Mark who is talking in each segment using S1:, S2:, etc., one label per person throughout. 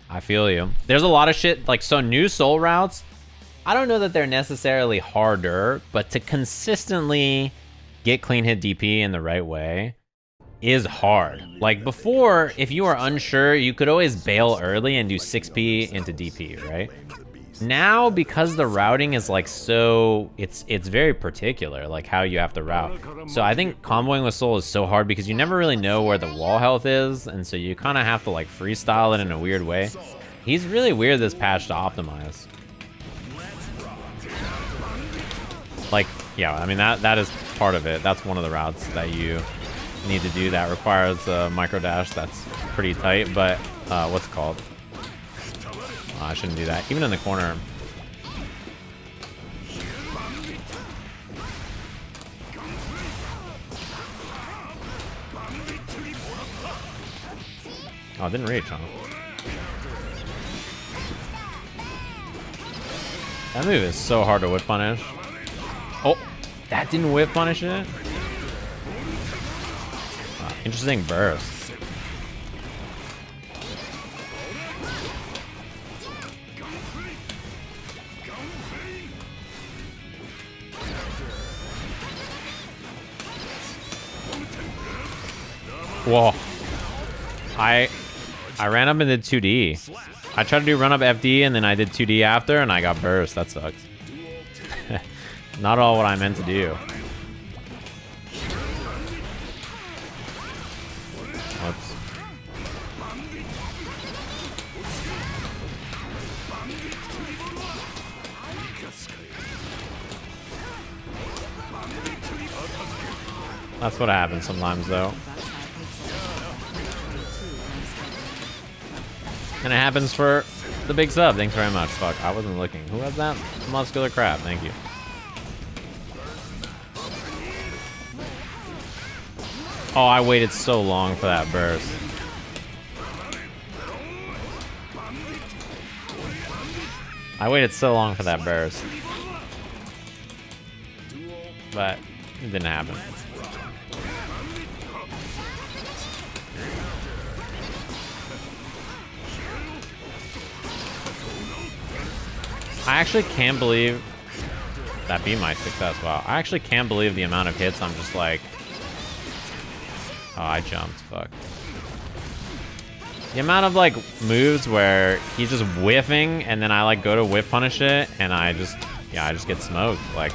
S1: I feel you. There's a lot of shit, like, so new soul routes, I don't know that they're necessarily harder, but to consistently get clean hit DP in the right way is hard. Like before, if you were unsure, you could always bail early and do 6P into DP, right? Now, because the routing is like so, it's very particular, like how you have to route. So I think comboing with Soul is so hard because you never really know where the wall health is, and so you kind of have to like freestyle it in a weird way. He's really weird this patch to optimize. Like, yeah, I mean, that is part of it. That's one of the routes that you need to do that requires a micro dash that's pretty tight, but what's it called? Oh, I shouldn't do that. Even in the corner. Oh, it didn't reach, huh? That move is so hard to whip punish. Oh, that didn't whip punish it? Interesting burst. Whoa. I ran up and did 2D. I tried to do run up FD and then I did 2D after and I got burst. That sucks. Not all what I meant to do. Whoops. That's what happens sometimes though. And it happens for the big sub. Thanks very much. Fuck, I wasn't looking. Who has that? Muscular crab. Thank you. Oh, I waited so long for that burst. I waited so long for that burst. But it didn't happen. I actually can't believe that be my success. Wow. I actually can't believe the amount of hits I'm just like... Oh, I jumped. Fuck. The amount of like moves where he's just whiffing and then I like go to whiff punish it and I just get smoked. Like,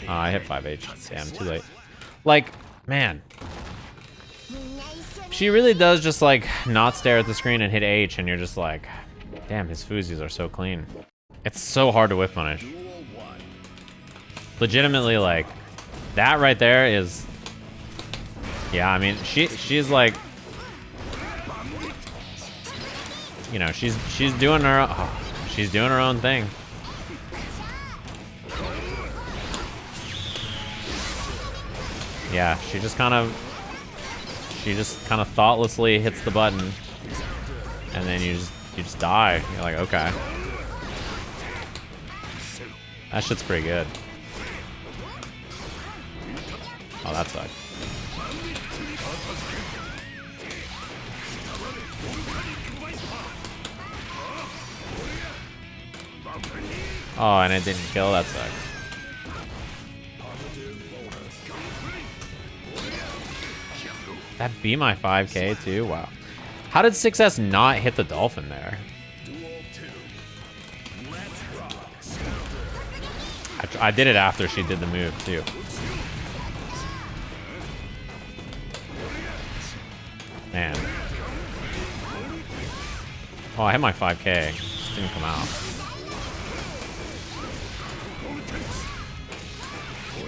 S1: oh, I hit 5H. Damn, too late. Like, man. She really does just like not stare at the screen and hit H and you're just like, damn, his Fuzis are so clean. It's so hard to whiff punish. Legitimately, like, that right there is... Yeah, I mean, she's like... You know, she's doing her... Oh, she's doing her own thing. Yeah, she just kind of thoughtlessly hits the button. And then you just die. You're like, okay. That shit's pretty good. Oh, that sucks. Oh, and it didn't kill? That sucks. That be my 5K too? Wow. How did 6S not hit the dolphin there? I did it after she did the move too. Man. Oh, I hit my 5K. Just didn't come out.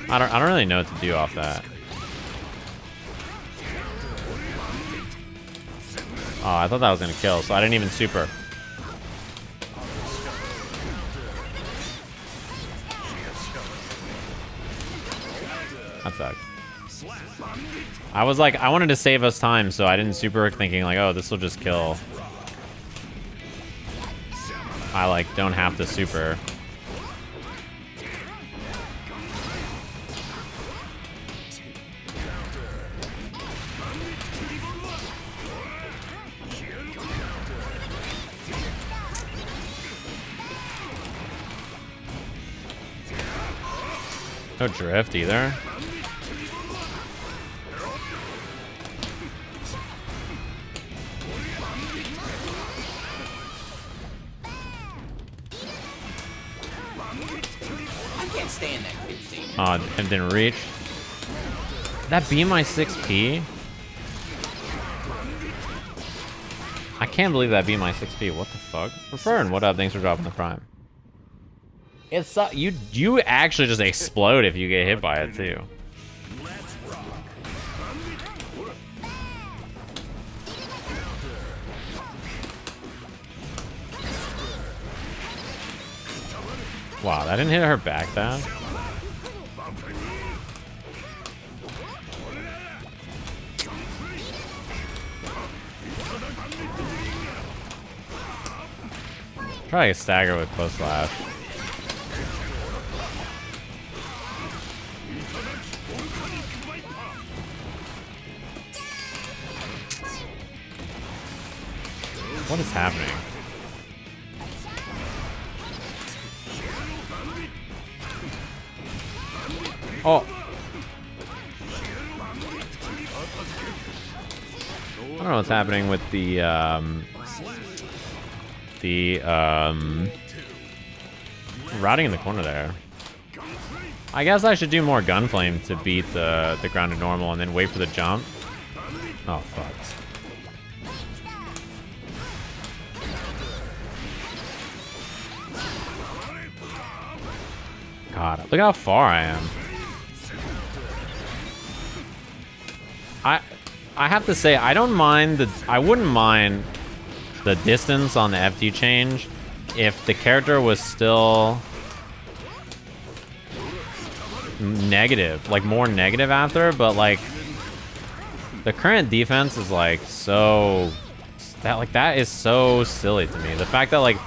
S1: I don't really know what to do off that. Oh, I thought that was gonna kill, so I didn't even super. That sucks. I was like, I wanted to save us time, so I didn't super thinking like, oh, this will just kill. I like don't have to super. No drift either.
S2: I can't stand that cutscene.
S1: Oh, it didn't reach. That be my 6P? I can't believe that be my 6P. What the fuck? Preferring, what up? Thanks for dropping the prime. It's you actually just explode if you get hit by it too. Wow, that didn't hit her back that. Try a stagger with close slash. What is happening? Oh. I don't know what's happening with the routing in the corner there. I guess I should do more gunflame to beat the grounded normal and then wait for the jump. Oh fuck. God, look how far I am. I have to say I don't mind I wouldn't mind the distance on the FD change if the character was still negative, like more negative after, but like the current defense is like so that is so silly to me. The fact that like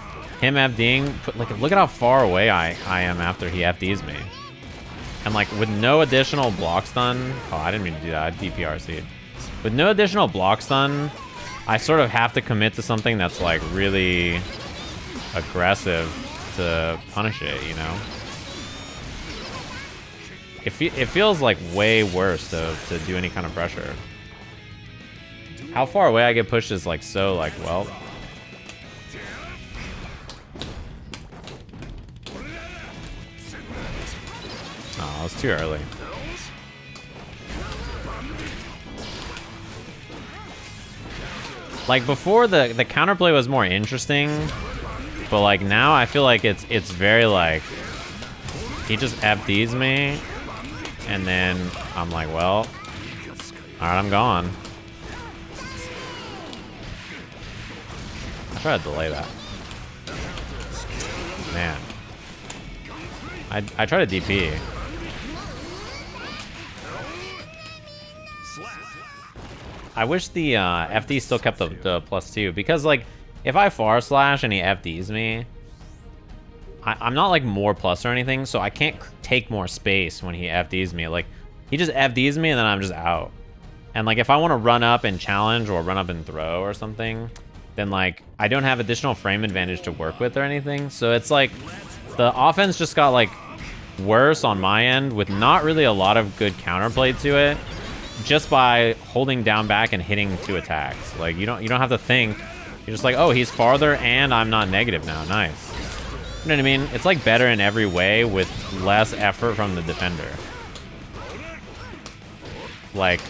S1: him FDing, like look at how far away I am after he FDs me. And like with no additional block stun, oh I didn't mean to do that, I DPRC'd. With no additional block stun, I sort of have to commit to something that's like really aggressive to punish it, you know? It feels like way worse to do any kind of pressure. How far away I get pushed is like so like, well. Oh, it was too early. Like before the counterplay was more interesting, but like now I feel like it's very like he just FDs me and then I'm like, well, alright, I'm gone. I try to delay that. Man. I try to DP. I wish the FD still kept the +2 because like if I far slash and he FDs me, I'm not like more plus or anything, so I can't take more space when he FDs me. Like he just FDs me and then I'm just out. And like if I want to run up and challenge or run up and throw or something, then like I don't have additional frame advantage to work with or anything. So it's like the offense just got like worse on my end with not really a lot of good counterplay to it. Just by holding down back and hitting 2 attacks. Like you don't have to think. You're just like, oh, he's farther and I'm not negative now. Nice. You know what I mean? It's like better in every way with less effort from the defender. Like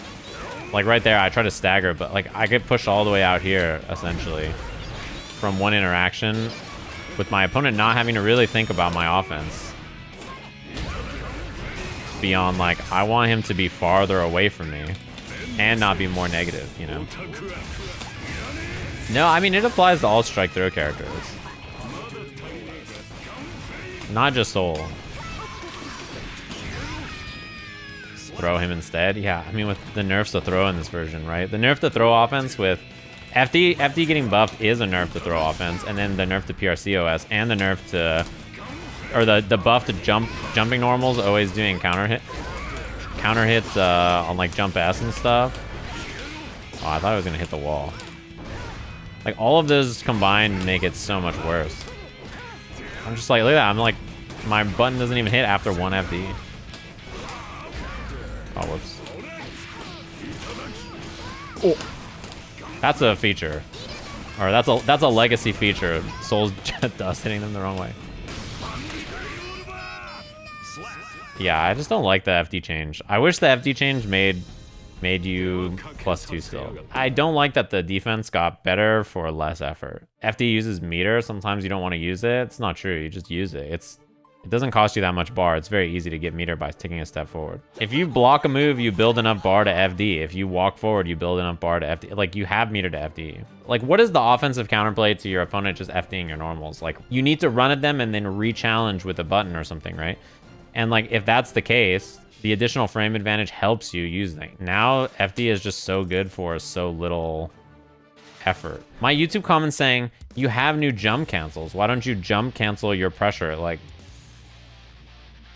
S1: right there, I try to stagger, but like I get pushed all the way out here essentially from one interaction with my opponent not having to really think about my offense. Beyond like I want him to be farther away from me and not be more negative, you know. No, I mean it applies to all strike throw characters, not just Soul. Throw him instead. Yeah, I mean with the nerfs to throw in this version, right? The nerf to throw offense with FD getting buffed is a nerf to throw offense, and then the nerf to PRCOS and the nerf to or the buff to jumping normals always doing counter hits on like jump S and stuff. Oh, I thought I was gonna hit the wall. Like all of those combined make it so much worse. I'm just like, look at that. I'm like, my button doesn't even hit after one FD. Oh, whoops. Oh, that's a feature, or that's a legacy feature. Soul's dust hitting them the wrong way. Yeah, I just don't like the FD change. I wish the FD change made you +2 still. I don't like that the defense got better for less effort. FD uses meter. Sometimes you don't want to use it. It's not true. You just use it. It doesn't cost you that much bar. It's very easy to get meter by taking a step forward. If you block a move, you build enough bar to FD. If you walk forward, you build enough bar to FD. Like, you have meter to FD. Like, what is the offensive counterplay to your opponent just FDing your normals? Like, you need to run at them and then re-challenge with a button or something, right? And like, if that's the case, the additional frame advantage helps you using. Now, FD is just so good for so little effort. My YouTube comment saying, you have new jump cancels. Why don't you jump cancel your pressure? Like,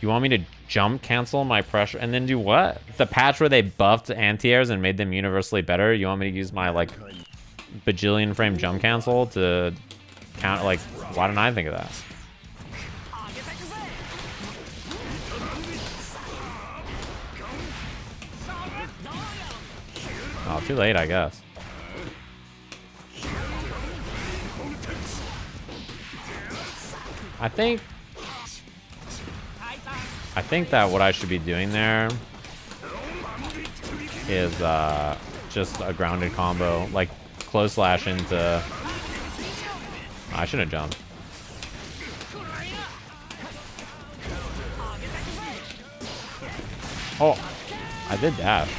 S1: you want me to jump cancel my pressure and then do what? The patch where they buffed anti-airs and made them universally better, you want me to use my like bajillion frame jump cancel to count? Like, why didn't I think of that? Oh, too late, I guess. I think that what I should be doing there is just a grounded combo, like close slash into... I shouldn't have jumped. Oh, I did dash.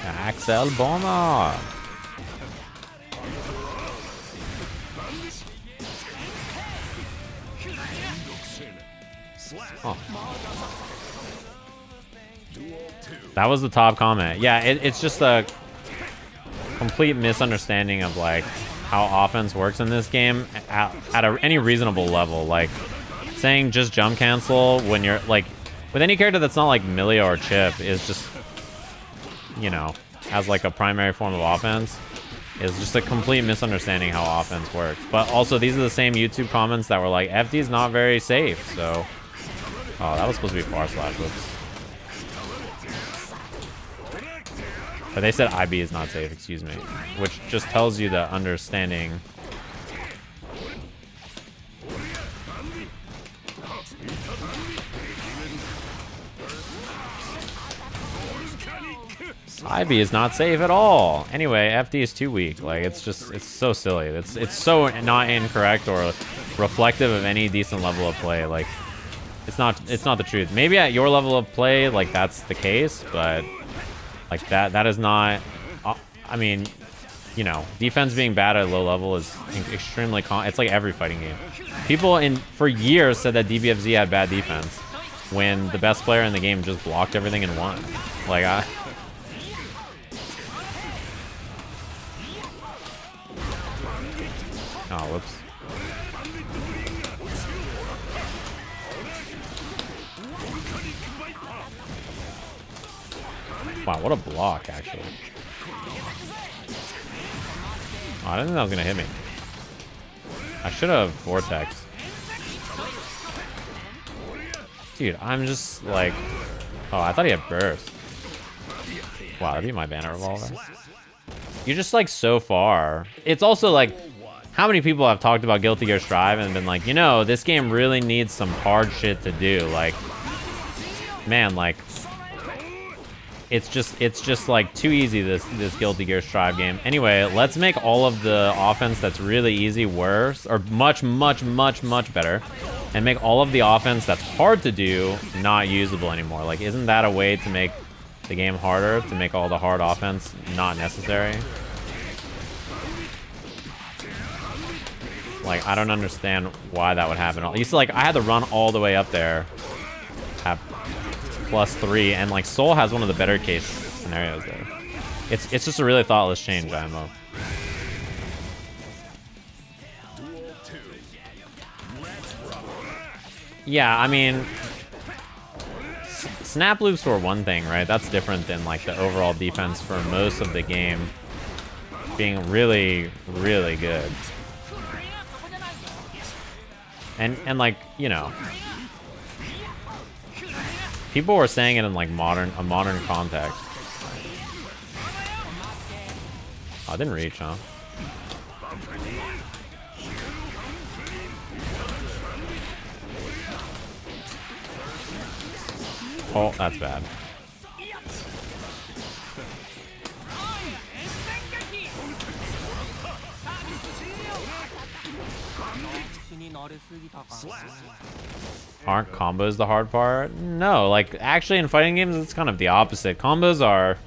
S1: Axel Bomber. Oh. That was the top comment. Yeah, it's just a complete misunderstanding of like how offense works in this game at any reasonable level. Like saying just jump cancel when you're like with any character that's not like Millia or Chipp is just, you know, as like a primary form of offense is just a complete misunderstanding how offense works. But also these are the same YouTube comments that were like FD is not very safe. So oh, that was supposed to be far slash. Whoops. But they said IB is not safe, excuse me. Which just tells you the understanding. IB is not safe at all. Anyway, FD is too weak. Like, it's so silly. It's so not incorrect or reflective of any decent level of play. Like, it's not the truth. Maybe at your level of play, like, that's the case, but like that is not. I mean, you know, defense being bad at low level is extremely it's like every fighting game. People for years said that DBFZ had bad defense when the best player in the game just blocked everything and won. Like oh, whoops. Wow, what a block, actually. Oh, I didn't think that was going to hit me. I should have Vortex. Dude, I'm just like... Oh, I thought he had Burst. Wow, that'd be my Banner Revolver. You're just like so far. It's also like... How many people have talked about Guilty Gear Strive and been like, you know, this game really needs some hard shit to do. Like, man, like... It's just like too easy, this Guilty Gear Strive game. Anyway, let's make all of the offense that's really easy worse, or much better, and make all of the offense that's hard to do not usable anymore. Like, isn't that a way to make the game harder, to make all the hard offense not necessary? Like, I don't understand why that would happen. At least, like, I had to run all the way up there, have +3, and like Soul has one of the better case scenarios there. It's just a really thoughtless change, IMO. Yeah, I mean, snap loops were one thing, right? That's different than like the overall defense for most of the game being really good. And like, you know, People were saying it in like a modern context. Oh, I didn't reach, huh? Oh, that's bad. Aren't combos the hard part? No, like actually in fighting games it's kind of the opposite. Combos are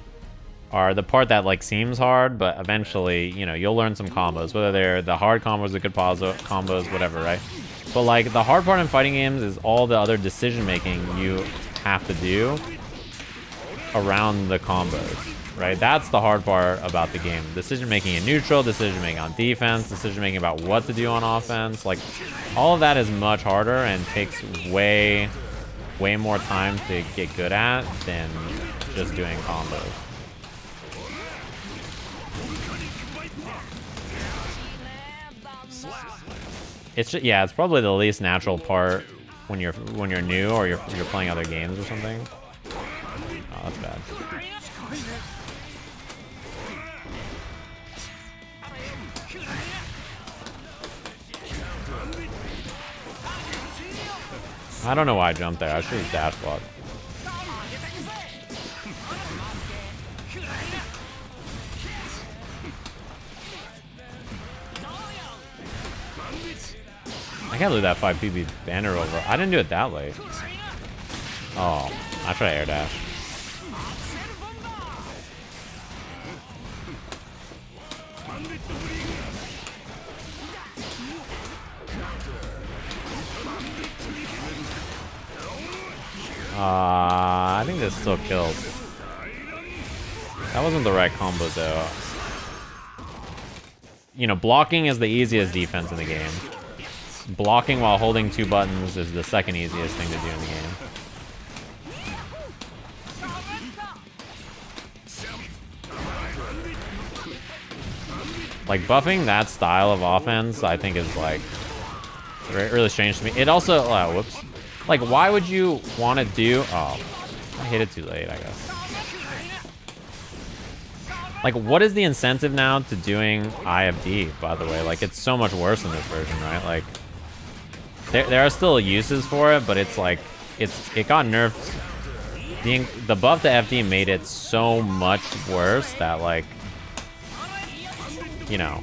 S1: the part that like seems hard, but eventually, you know, you'll learn some combos, whether they're the hard combos, the good combos, whatever, right? But like the hard part in fighting games is all the other decision making you have to do around the combos, right? That's the hard part about the game. Decision making in neutral, decision making on defense, decision making about what to do on offense. Like all of that is much harder and takes way more time to get good at than just doing combos. It's just, yeah, it's probably the least natural part when you're new or you're playing other games or something. Oh, that's bad. I don't know why I jumped there. I should have dash blocked. I can't lose that 5 PB banner over. I didn't do it that late. Oh, I tried to air dash. I think this still kills. That wasn't the right combo though. You know, blocking is the easiest defense in the game. Blocking while holding 2 buttons is the second easiest thing to do in the game. Like buffing that style of offense, I think is like really strange to me. It also, whoops. Like, why would you want to do? Oh, I hit it too late, I guess. Like, what is the incentive now to doing IFD? By the way, like, it's so much worse in this version, right? Like, there are still uses for it, but it's like it got nerfed. The buff to FD made it so much worse that like, you know,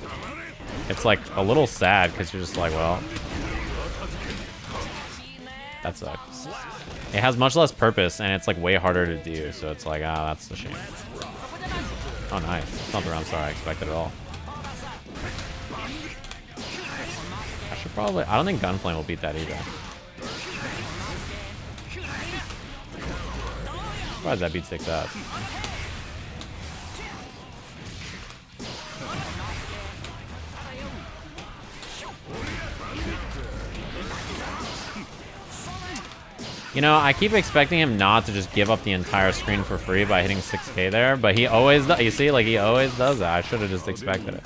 S1: it's like a little sad because you're just like, well, that sucks. It has much less purpose and it's like way harder to do, so it's like, ah, that's a shame. Oh, nice. It's not the round star I expected at all. I should probably... I don't think Gunflame will beat that either. Why does that beat 6S? You know, I keep expecting him not to just give up the entire screen for free by hitting 6K there, but he always does. You see, like, he always does that. I should have just expected it.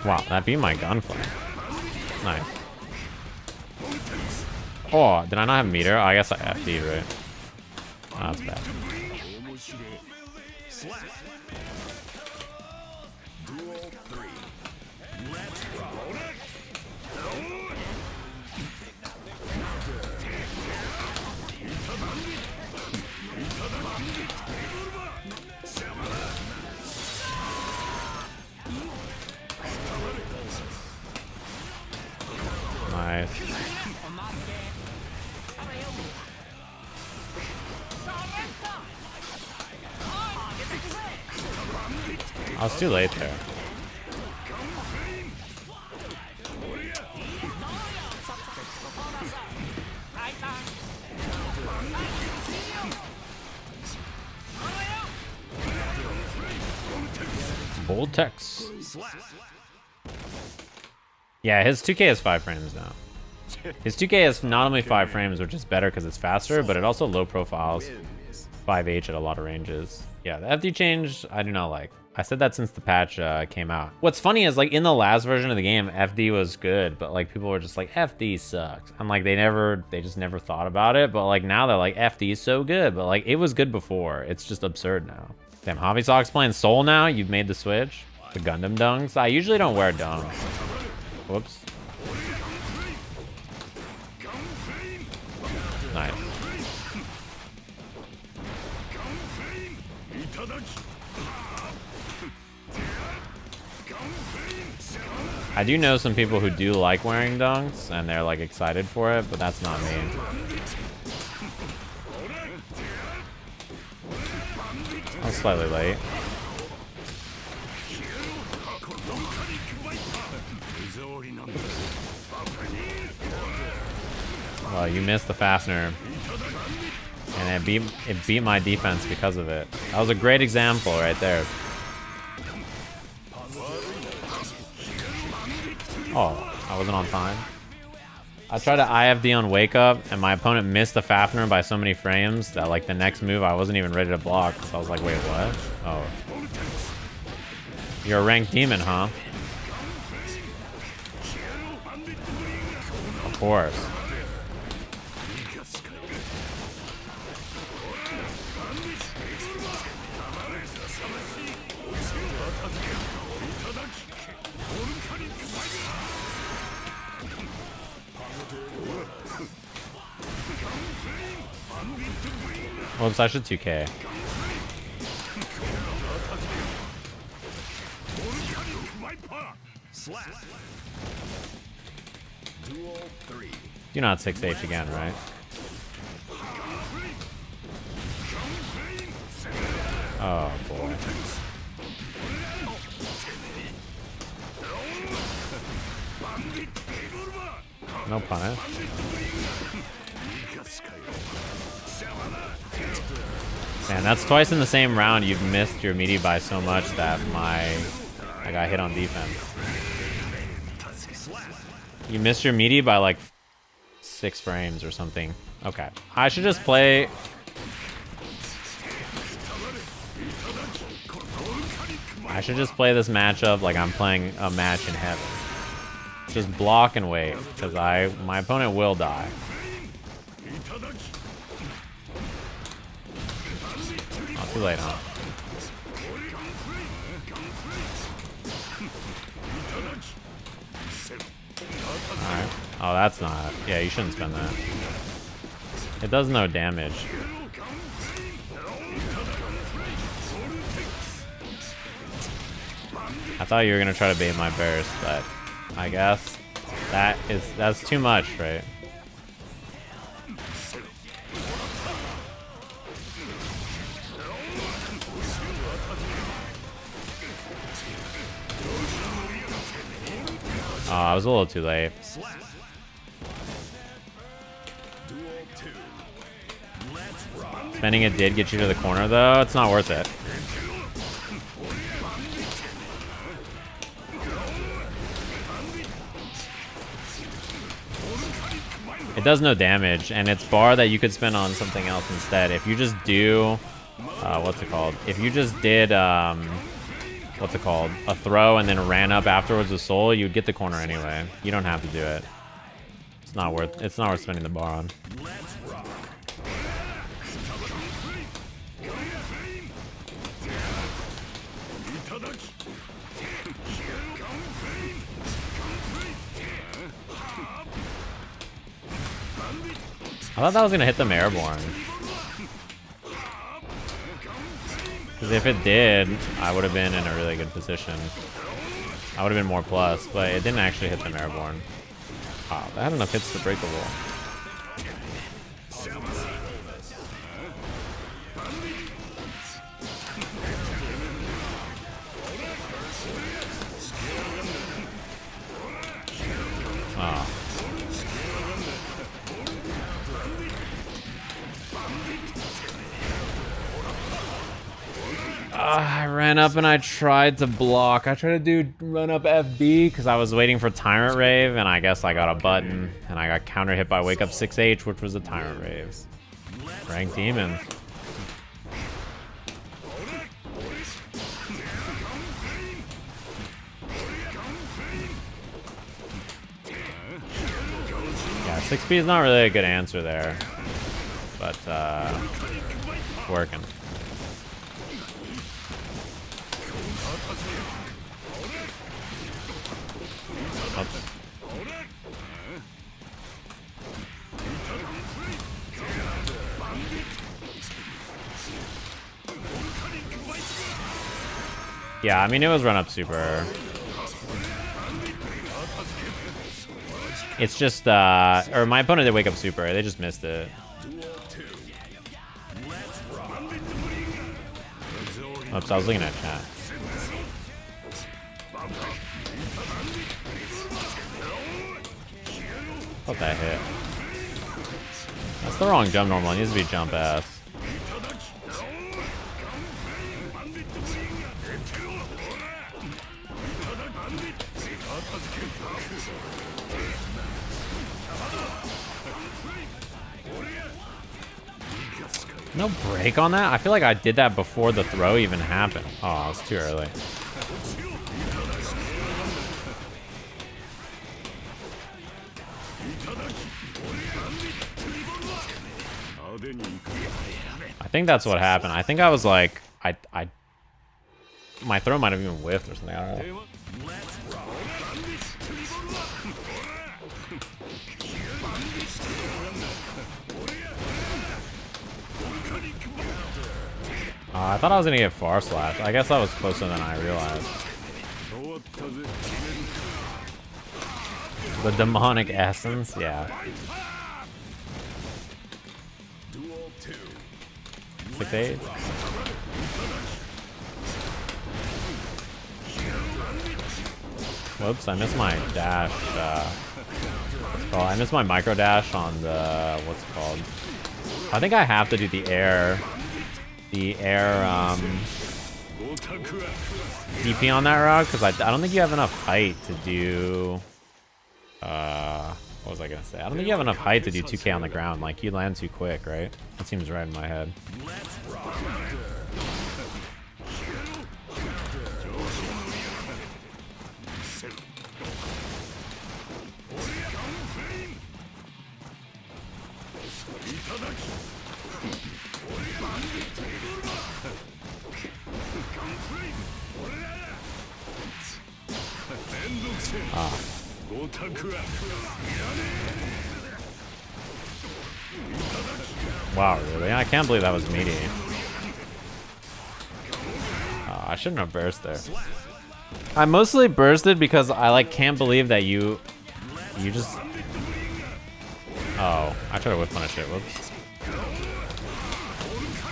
S1: Wow, that beat my Gunflame. Nice. Oh, did I not have meter? Oh, I guess I FD'd, right? Oh, that's bad. Nice. I was too late there. Bold text. Yeah, his 2K is 5 frames now. His 2K is not only 5 frames, which is better because it's faster, but it also low profiles. 5H at a lot of ranges. Yeah, the FD change, I do not like. I said that since the patch came out. What's funny is, like, in the last version of the game, FD was good, but, like, people were just like, FD sucks. And, like, they just never thought about it. But, like, now they're like, FD is so good. But, like, it was good before. It's just absurd now. Damn, Hobby Sock's playing Soul now? You've made the switch? The Gundam dunks? I usually don't wear dunks. Whoops. Nice. I do know some people who do like wearing dunks, and they're like excited for it, but that's not me. I was slightly late. Well, you missed the fastener, and it beat my defense because of it. That was a great example right there. Oh, I wasn't on time. I tried to IFD on wake up, and my opponent missed the fastener by so many frames that, like, the next move I wasn't even ready to block. So I was like, wait, what? Oh. You're a ranked demon, huh? Of course. Whoops, I should 2K. You're not 6H again, right? Oh, boy. No punish. Man, that's twice in the same round you've missed your meaty by so much that I got hit on defense. You missed your meaty by like 6 frames or something. Okay. I should just play... I should just play this matchup like I'm playing a match in heaven. Just block and wait, because my opponent will die. Not too late, huh? Alright. Oh, that's not... Yeah, you shouldn't spend that. It does no damage. I thought you were gonna try to bait my burst, but I guess that's too much, right? Oh, I was a little too late. Spending it did get you to the corner, though. It's not worth it. It does no damage, and it's bar that you could spend on something else instead. If you just do, what's it called? If you just did, what's it called? A throw and then ran up afterwards with soul, you'd get the corner anyway. You don't have to do it. It's not worth spending the bar on. I thought that was gonna hit them airborne. Because if it did, I would have been in a really good position. I would have been more plus, but it didn't actually hit them airborne. Wow, that had enough hits to break the wall. Oh. I ran up and I tried to block. I tried to do run up FB because I was waiting for Tyrant Rave, and I guess I got a button, and I got counter hit by Wake Up 6H, which was a Tyrant Rave. Ranked Demon. 6P is not really a good answer there, but it's working. Oops. Yeah, I mean, it was run up super. It's just, or my opponent did wake up super. They just missed it. Oops, I was looking at chat. What that hit? That's the wrong jump normal. It needs to be jump S. No break on that? I feel like I did that before the throw even happened. Oh, it's too early. I think that's what happened. I think I was like, my throw might have even whiffed or something. I don't know. I thought I was gonna get far slash. I guess that was closer than I realized. The demonic essence, yeah. 6-8. Whoops, I missed my dash. What's it called? I missed my micro dash on the what's it called? I think I have to do the air DP on that route because I don't think you have enough height to do. What was I gonna say? I don't think you have enough height to do 2K on the ground. Like you land too quick, right? That seems right in my head. Wow, really? I can't believe that was meaty. I shouldn't have burst there. I mostly bursted because I like can't believe that you just. Oh, I could have whip punished it. Whoops.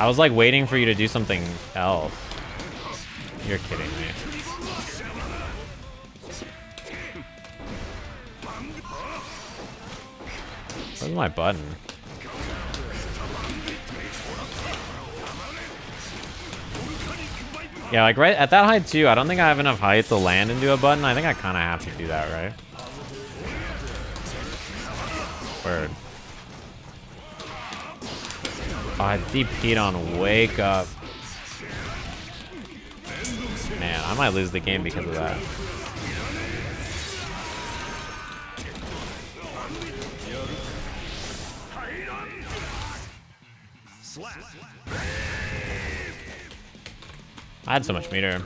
S1: I was like waiting for you to do something else. You're kidding me. Where's my button? Yeah, like right at that height too, I don't think I have enough height to land into a button. I think I kind of have to do that, right? Word. Oh, I DP'd on wake up. Man, I might lose the game because of that. I had so much meter.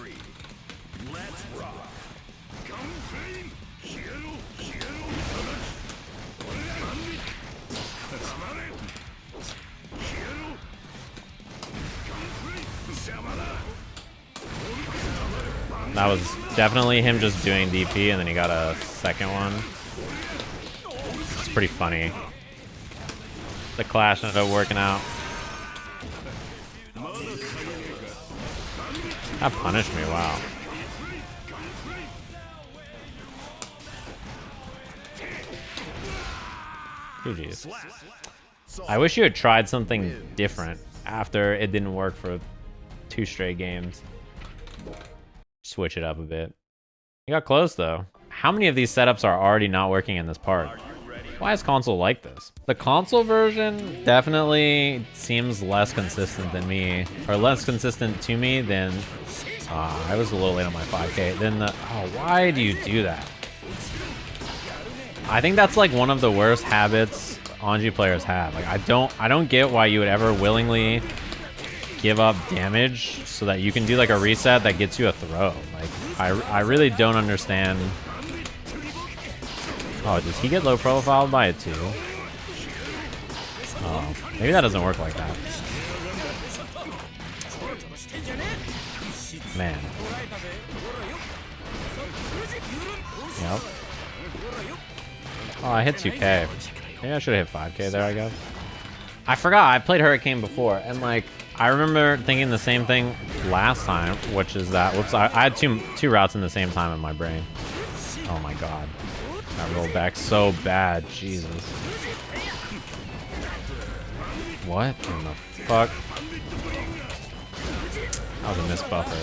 S1: That was definitely him just doing DP and then he got a second one. It's pretty funny. The clash ended up working out. That punished me, wow. GG's. I wish you had tried something different after it didn't work for 2 straight games. Switch it up a bit. You got close though. How many of these setups are already not working in this part? Why is console like this? The console version definitely seems less consistent than me, or less consistent to me than. I was a little late on my 5K. Then the. Oh, why do you do that? I think that's like one of the worst habits Anji players have. Like I don't get why you would ever willingly give up damage so that you can do like a reset that gets you a throw. Like I really don't understand. Oh, does he get low profiled by it too? Oh, maybe that doesn't work like that. Man. Yep. Oh, I hit 2K. Maybe I should have hit 5K there, I guess. I forgot, I played Hurricane before, and like, I remember thinking the same thing last time, which is that, whoops, I had two routes in the same time in my brain. Oh my god. That rolled back so bad, Jesus. What in the fuck? That was a missed buffer.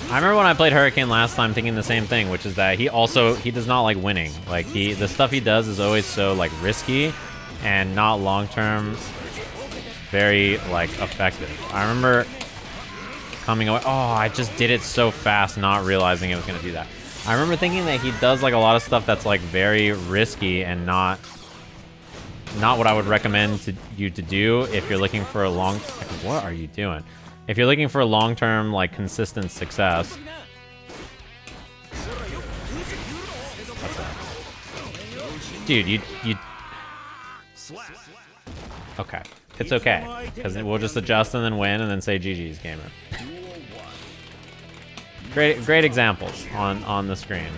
S1: I remember when I played Hurricane last time thinking the same thing, which is that he does not like winning. Like the stuff he does is always so like risky and not long-term very like effective. I remember coming away, oh, I just did it so fast not realizing it was gonna do that. I remember thinking that he does like a lot of stuff that's like very risky and not what I would recommend you to do if you're looking for a long, what are you doing? If you're looking for a long-term, like, consistent success. What's that? Dude, you... Okay. It's okay. Because we'll just adjust and then win and then say GG's, gamer. Great examples on the screen.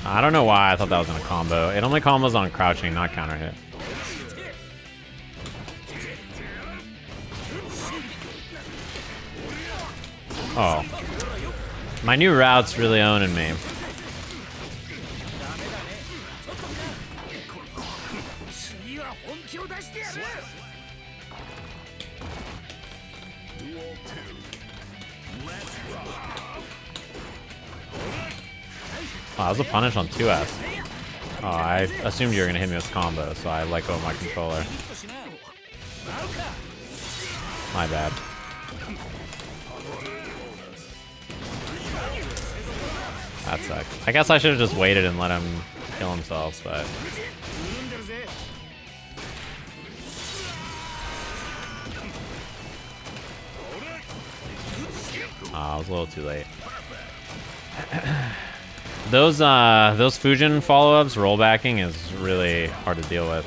S1: I don't know why I thought that was gonna combo. It only combos on crouching, not counter hit. Oh. My new route's really owning me. Oh, that was a punish on 2S. Oh, I assumed you were gonna hit me with combo, so I let go of my controller. My bad. That sucks. I guess I should have just waited and let him kill himself, but... Oh, I was a little too late. Those Fujin follow-ups, rollbacking is really hard to deal with.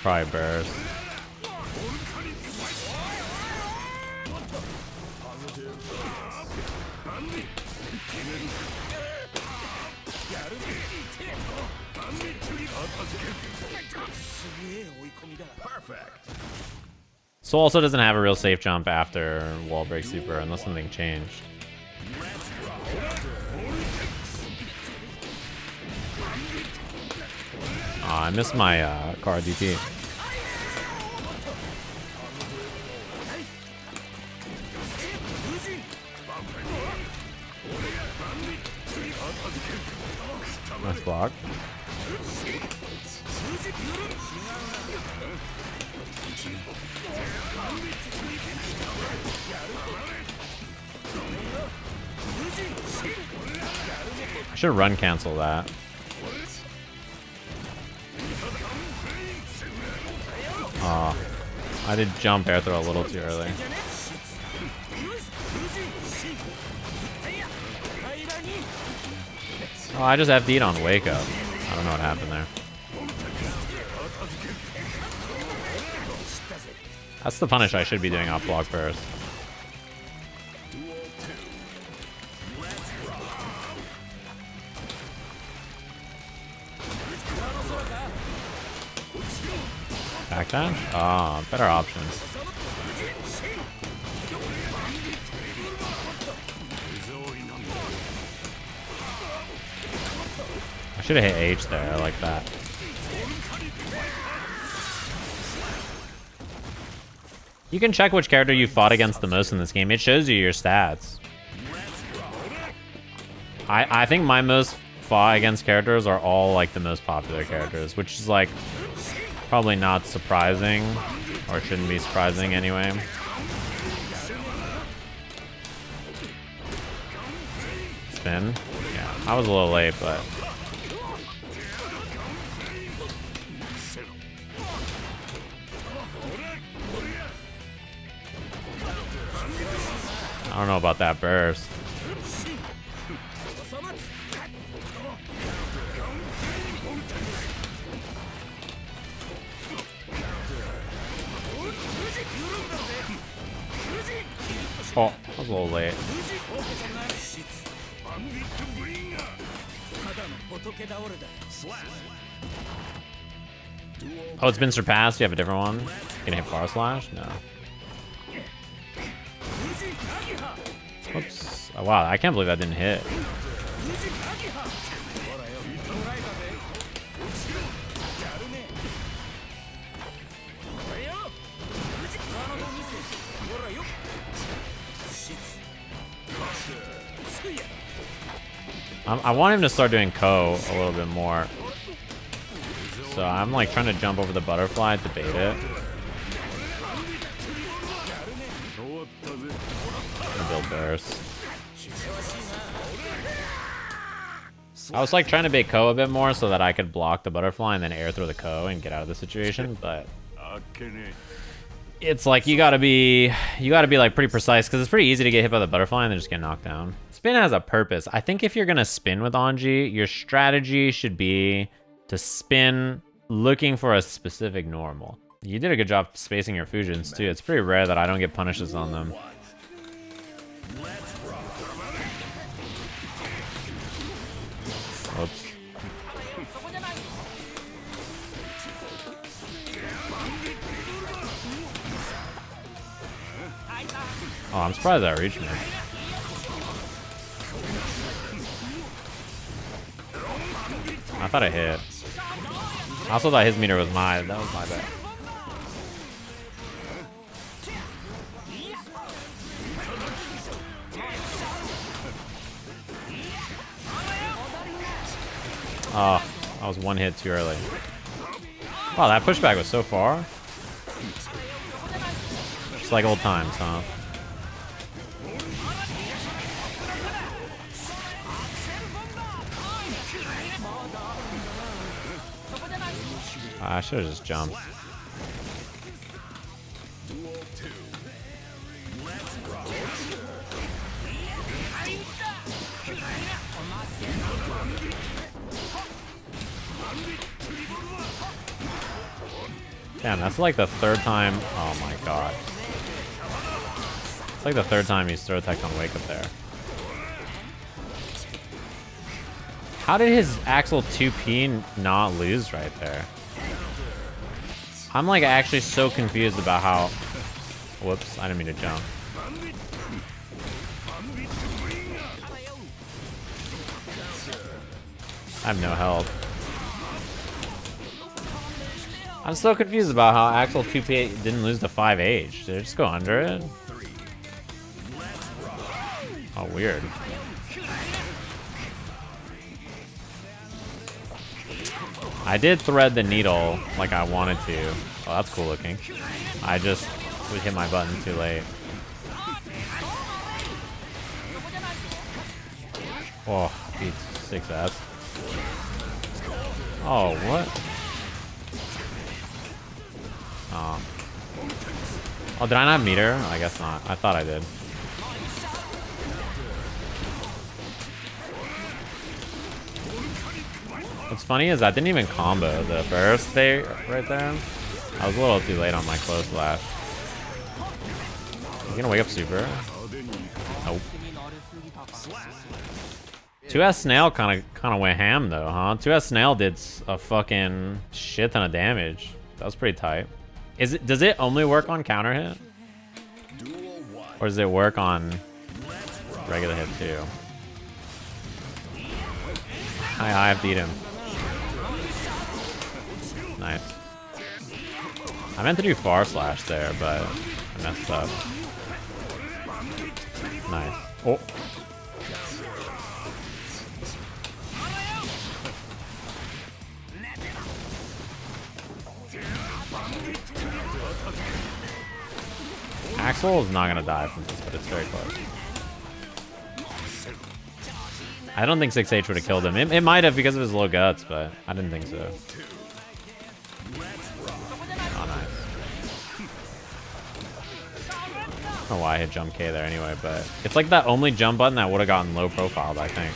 S1: Probably burst.
S2: Perfect.
S1: Soul also doesn't have a real safe jump after wall break super unless something changed. Oh, I missed my car DP. Nice block. I should run cancel that. Oh, I did jump air throw a little too early. Oh, I just FD'd on wake up. I don't know what happened there. That's the punish I should be doing off block first. Backdash? Ah, better options. I should have hit H there, I like that. You can check which character you fought against the most in this game. It shows you your stats. I think my most fought against characters are all like the most popular characters, which is like probably not surprising, or shouldn't be surprising anyway. Spin. Yeah, I was a little late, but I don't know about that burst. Oh, I was a little late. Oh, it's been surpassed? You have a different one? Can you hit Far Slash? No. Oops. Oh, wow, I can't believe that didn't hit. I want him to start doing Ko a little bit more. So I'm like trying to jump over the butterfly to bait it. Build burst. I was like trying to bait Ko a bit more so that I could block the butterfly and then air throw the Ko and get out of the situation, but it's like you gotta be like pretty precise because it's pretty easy to get hit by the butterfly and then just get knocked down. Spin has a purpose. I think if you're gonna spin with Anji, your strategy should be to spin looking for a specific normal. You did a good job spacing your fusions too. It's pretty rare that I don't get punishes on them. Oops. Oh, I'm surprised that reached me. I thought I hit. I also thought his meter was mine. That was my bad. Oh, I was one hit too early. Wow, that pushback was so far. Just like old times, huh? I should have just jumped. Damn, that's like the third time. Oh my god. It's like the third time he's throw attacked on Wake Up there. How did his Axel 2P not lose right there? I'm like actually so confused about how... Whoops, I didn't mean to jump. I have no health. I'm so confused about how Axel 2P didn't lose to 5H. Did it just go under it? Oh, weird. I did thread the needle like I wanted to. Oh, that's cool looking. I just would hit my button too late. Oh, beats 6S. Oh, what? Oh, did I not have meter? I guess not. I thought I did. What's funny is I didn't even combo the burst there, right there. I was a little too late on my close flash. You gonna wake up super? Nope. 2S Snail kind of went ham though, huh? 2S Snail did a fucking shit ton of damage. That was pretty tight. Does it only work on counter hit? Or does it work on regular hit too? I beat him. Nice. I meant to do far slash there, but I Messed up. Nice. Oh. Axel is not gonna die from this, but it's very close. I don't think 6H would have killed him. It might have because of his low guts, but I didn't think so. Oh, nice. I don't know why I hit jump K there anyway, but it's like that only jump button that would have gotten low profiled, I think.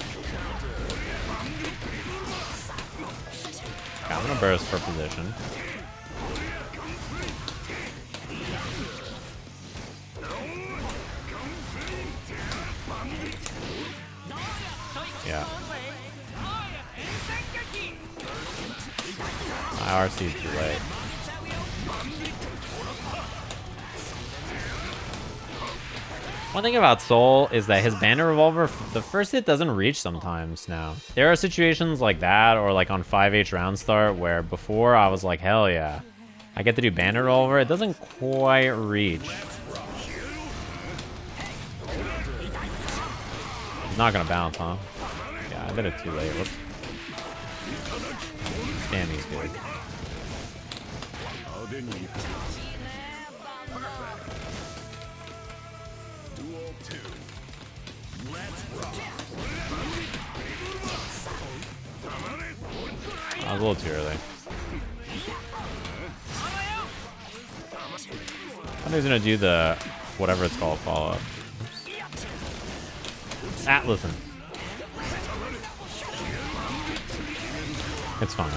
S1: Okay, I'm gonna burst for position. Yeah. My RC is too late. One thing about Soul is that his bandit revolver, the first hit doesn't reach sometimes now. There are situations like that, or like on 5H round start, where before I was like, hell yeah, I get to do bandit revolver. It doesn't quite reach. He's not gonna bounce, huh? Yeah, I did it too late. Whoops. Damn, he's good. I was a little too early. I think he's gonna do the whatever it's called follow up. Listen. It's fine.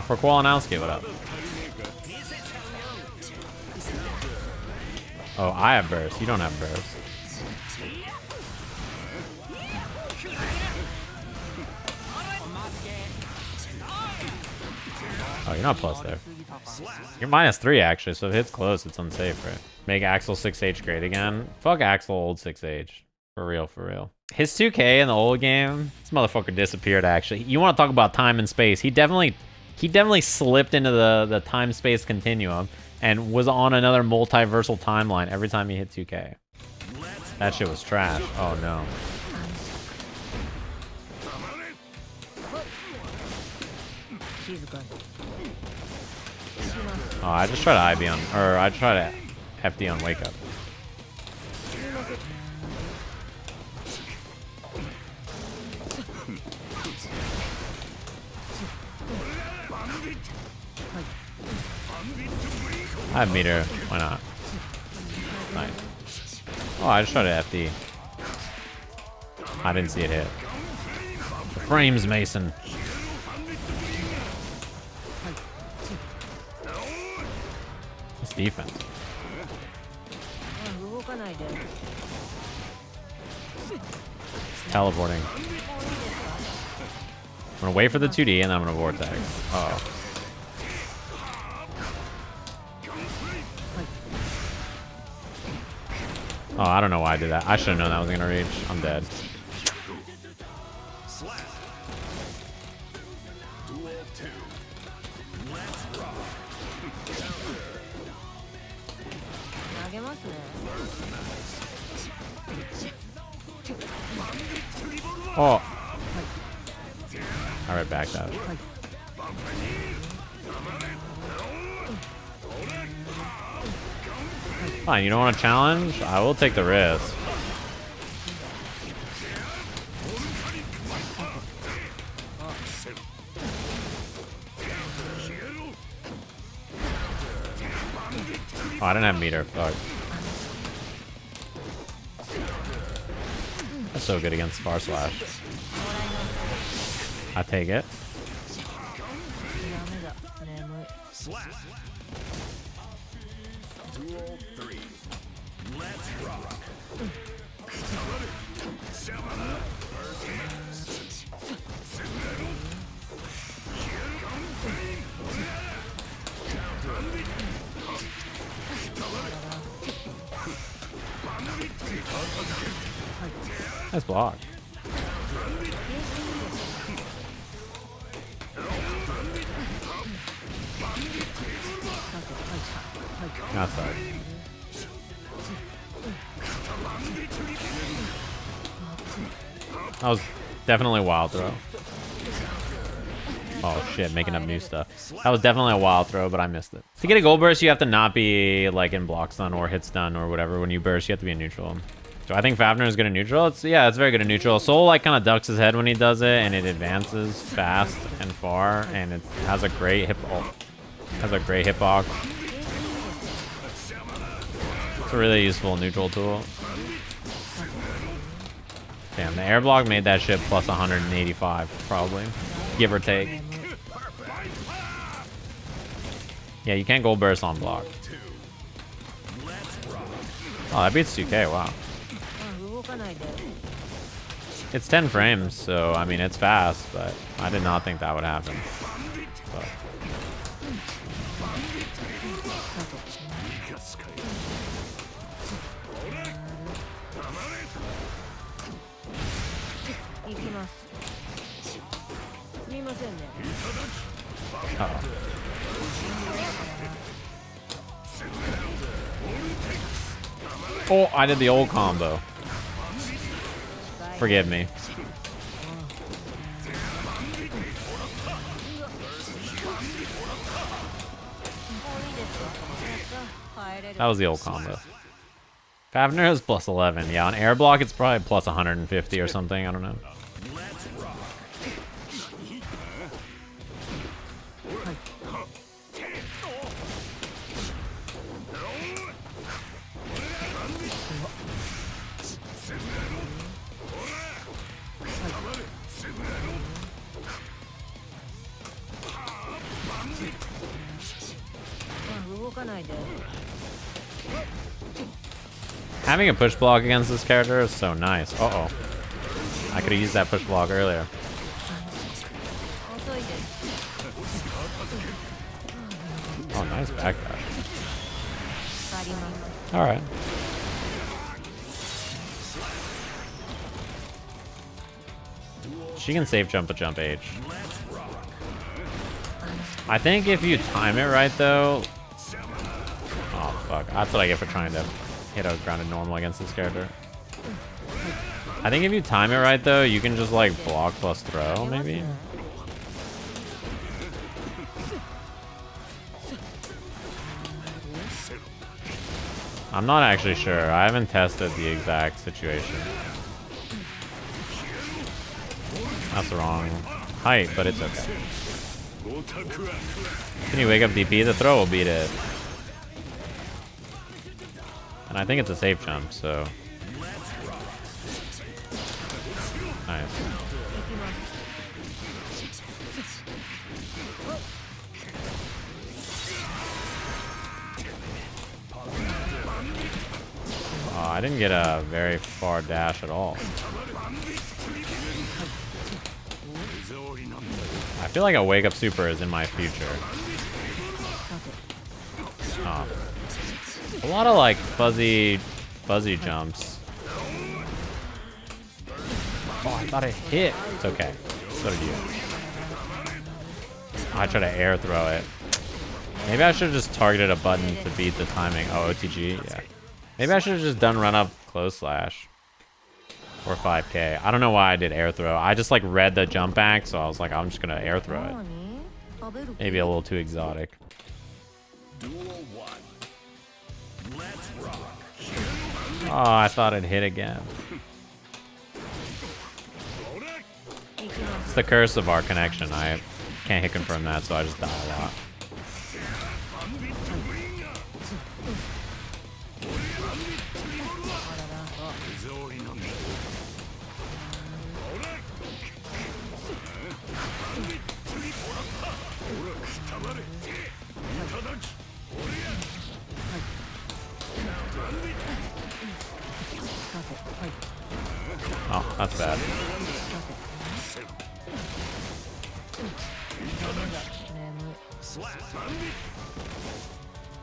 S1: For Koalanowski, what up? Oh, I have burst. You don't have burst. Oh, you're not plus there. You're -3 actually, so if it hits close, it's unsafe, right? Make Axel 6H great again. Fuck Axel old 6H. For real, for real. His 2K in the old game, this motherfucker disappeared actually. You want to talk about time and space. He definitely slipped into the time-space continuum and was on another multiversal timeline every time he hit 2K. That shit was trash. Oh no. Oh, I just tried to IB on, or I tried to FD on wake up. I have meter. Why not? Nice. Oh, I just tried to FD. I didn't see it hit. The frames, Mason. It's defense. It's teleporting. I'm gonna wait for the 2D and then I'm gonna vortex. Oh. Oh, I don't know why I did that. I should have known that was gonna reach. I'm dead. Oh. I read back that. Fine, you don't want to challenge? I will take the risk. Oh, I didn't have meter. Fuck. That's so good against Far Slash. I take it. Nice block. That sucks. That was definitely a wild throw. Oh shit, making up new stuff. That was definitely a wild throw, but I missed it. To get a gold burst, you have to not be like in block stun or hit stun or whatever. When you burst, you have to be in neutral. So I think Fafnir is good in neutral. It's very good in neutral. Soul like kind of ducks his head when he does it, and it advances fast and far, and it has a great hip. Has a great hitbox. It's a really useful neutral tool. Damn, the air block made that shit plus 185, probably. Give or take. Yeah, you can't gold burst on block. Oh, that beats 2K, wow. It's 10 frames, so, I mean, it's fast, but I did not think that would happen. But. Uh-oh. Oh, I did the old combo. Forgive me. That was the old combo. Fafnir is plus 11. Yeah, on air block it's probably plus 150 or something. I don't know. Having a push block against this character is so nice. Uh-oh. I could have used that push block earlier. Oh, nice backdash. Alright. She can safe jump a jump H. I think if you time it right, though... Oh, fuck. That's what I get for trying to hit a grounded normal against this character. I think if you time it right, though, you can just, like, block plus throw, maybe? I'm not actually sure. I haven't tested the exact situation. That's the wrong height, but it's okay. Can you wake up DP? The throw will beat it. And I think it's a safe jump, so... Nice. Oh, I didn't get a very far dash at all. I feel like a wake up super is in my future. Oh. A lot of like fuzzy jumps. Oh, I thought it hit. It's okay. So did you. I tried to air throw it. Maybe I should have just targeted a button to beat the timing. Oh, OTG? Yeah. Maybe I should have just done run up close slash. Or 5K. I don't know why I did air throw. I just like read the jump back, so I was like, I'm just gonna air throw it. Maybe a little too exotic. Oh, I thought it hit again. It's the curse of our connection. I can't hit confirm that, so I just die a lot. Oh, that's bad.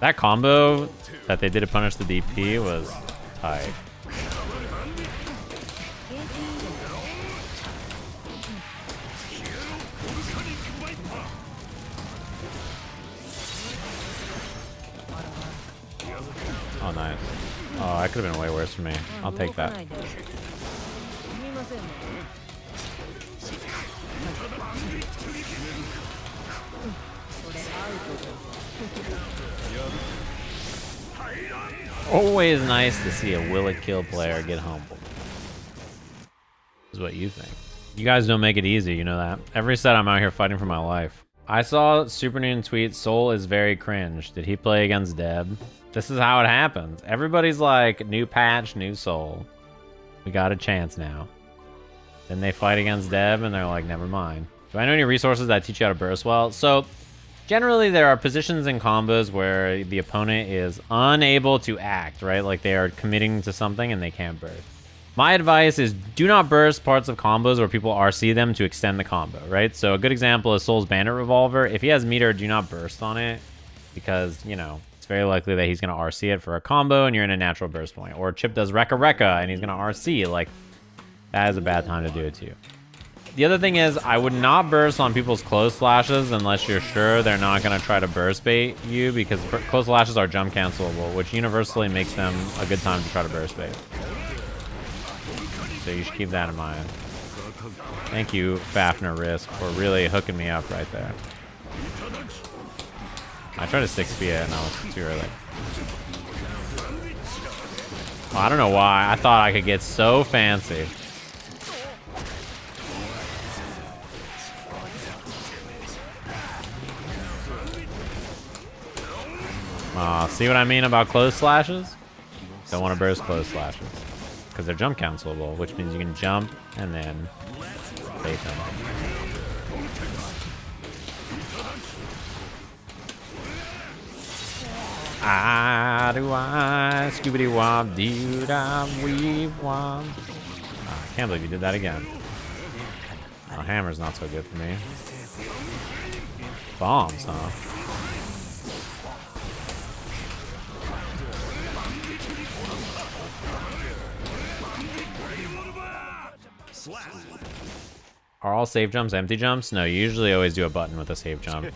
S1: That combo that they did to punish the DP was tight. nice. Oh, that could have been way worse for me. I'll take that. Always nice to see a will it kill player get humbled. Is what you think. You guys don't make it easy, you know that. Every set I'm out here fighting for my life. I saw Super Noon tweet, Soul is very cringe. Did he play against Deb? This is how it happens. Everybody's like, new patch, new Soul. We got a chance now. Then they fight against Deb and they're like, never mind. Do I know any resources that teach you how to burst well? So, generally there are positions in combos where the opponent is unable to act, right? Like they are committing to something and they can't burst. My advice is do not burst parts of combos where people RC them to extend the combo, right? So a good example is Soul's Bandit Revolver. If he has meter, do not burst on it because, you know, it's very likely that he's going to RC it for a combo and you're in a natural burst point. Or Chipp does Rekka Rekka and he's going to RC. Like, that is a bad time to do it to you. The other thing is, I would not burst on people's close slashes unless you're sure they're not going to try to burst bait you because close slashes are jump cancelable, which universally makes them a good time to try to burst bait. So you should keep that in mind. Thank you, Fafner Risk, for really hooking me up right there. I tried to 6B it and I was too early. Well, I don't know why. I thought I could get so fancy. See what I mean about close slashes? Don't want to burst close slashes. Because they're jump cancelable, which means you can jump and then bait them. Ah, do I, scoobity wop, doo da wee wop. I can't believe you did that again. Oh, hammer's not so good for me. Bombs, huh? Are all save jumps empty jumps? No, you usually always do a button with a save jump.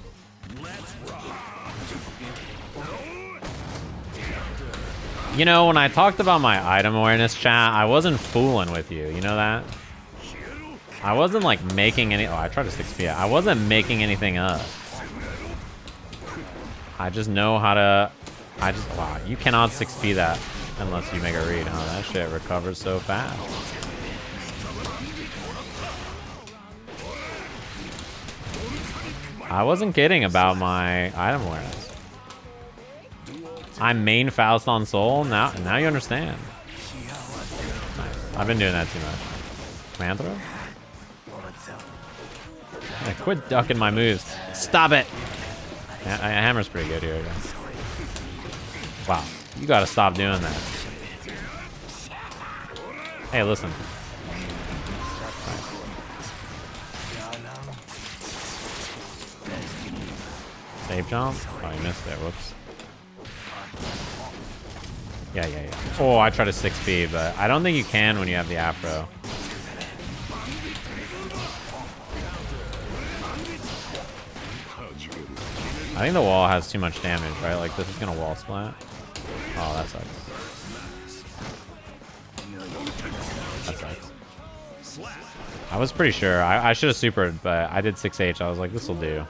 S1: You know, when I talked about my item awareness chat, I wasn't fooling with you. You know that? I wasn't like making any... Oh, I tried to 6P it. I wasn't making anything up. I just know how to... Wow, you cannot 6P that unless you make a read, huh? That shit recovers so fast. I wasn't kidding about my item awareness. I'm main Faust on Soul. Now you understand. Nice. I've been doing that too much. Command throw? Yeah, quit ducking my moves. Stop it! Hammer's pretty good here again. Wow. You gotta stop doing that. Hey, listen. Save jump? Oh, you missed it. Whoops. Yeah. Oh, I tried to 6B, but I don't think you can when you have the afro. I think the wall has too much damage, right? Like, this is gonna wall splat. Oh, that sucks. That sucks. I was pretty sure. I should have supered, but I did 6H. I was like, this'll do.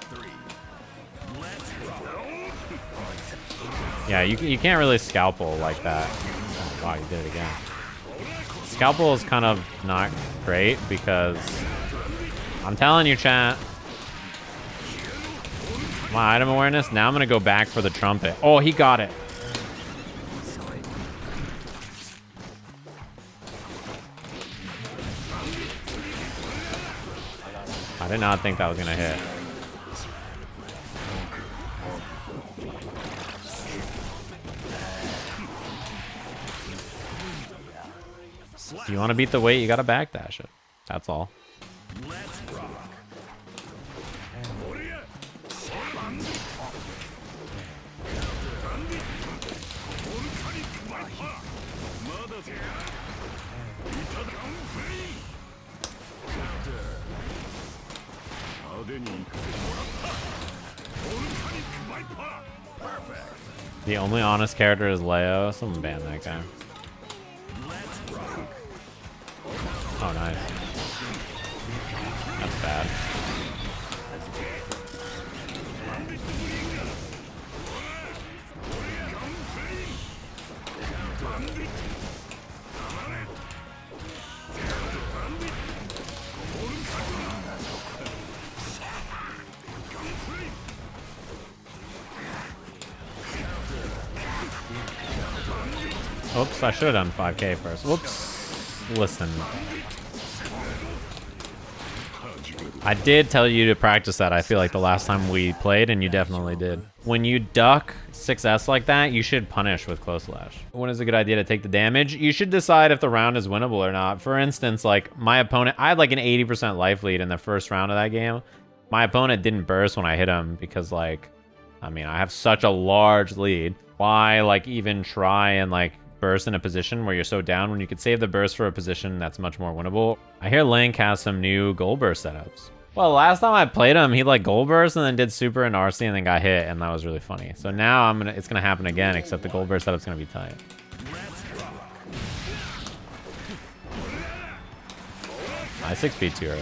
S1: Yeah, you can't really scalpel like that. Oh, wow, you did it again. Scalpel is kind of not great because I'm telling you, chat. My item awareness. Now I'm gonna go back for the trumpet. Oh, he got it. I did not think that was gonna hit. If you want to beat the weight, you gotta backdash it. That's all. The only honest character is Leo. Someone ban that guy. Oh, nice. That's bad. Oops, I should have done 5k first. Whoops. Listen. I did tell you to practice that, I feel like, the last time we played, and you definitely did. When you duck 6S like that, you should punish with close slash. When is a good idea to take the damage? You should decide if the round is winnable or not. For instance, like, my opponent, I had like an 80% life lead in the first round of that game. My opponent didn't burst when I hit him because, like, I mean, I have such a large lead. Why, like, even try and, like, burst in a position where you're so down when you could save the burst for a position that's much more winnable? I hear Link has some new gold burst setups. Well, last time I played him, he like gold burst and then did super in RC and then got hit, and that was really funny. So now it's gonna happen again, except the gold burst setup's gonna be tight. I 6p too early.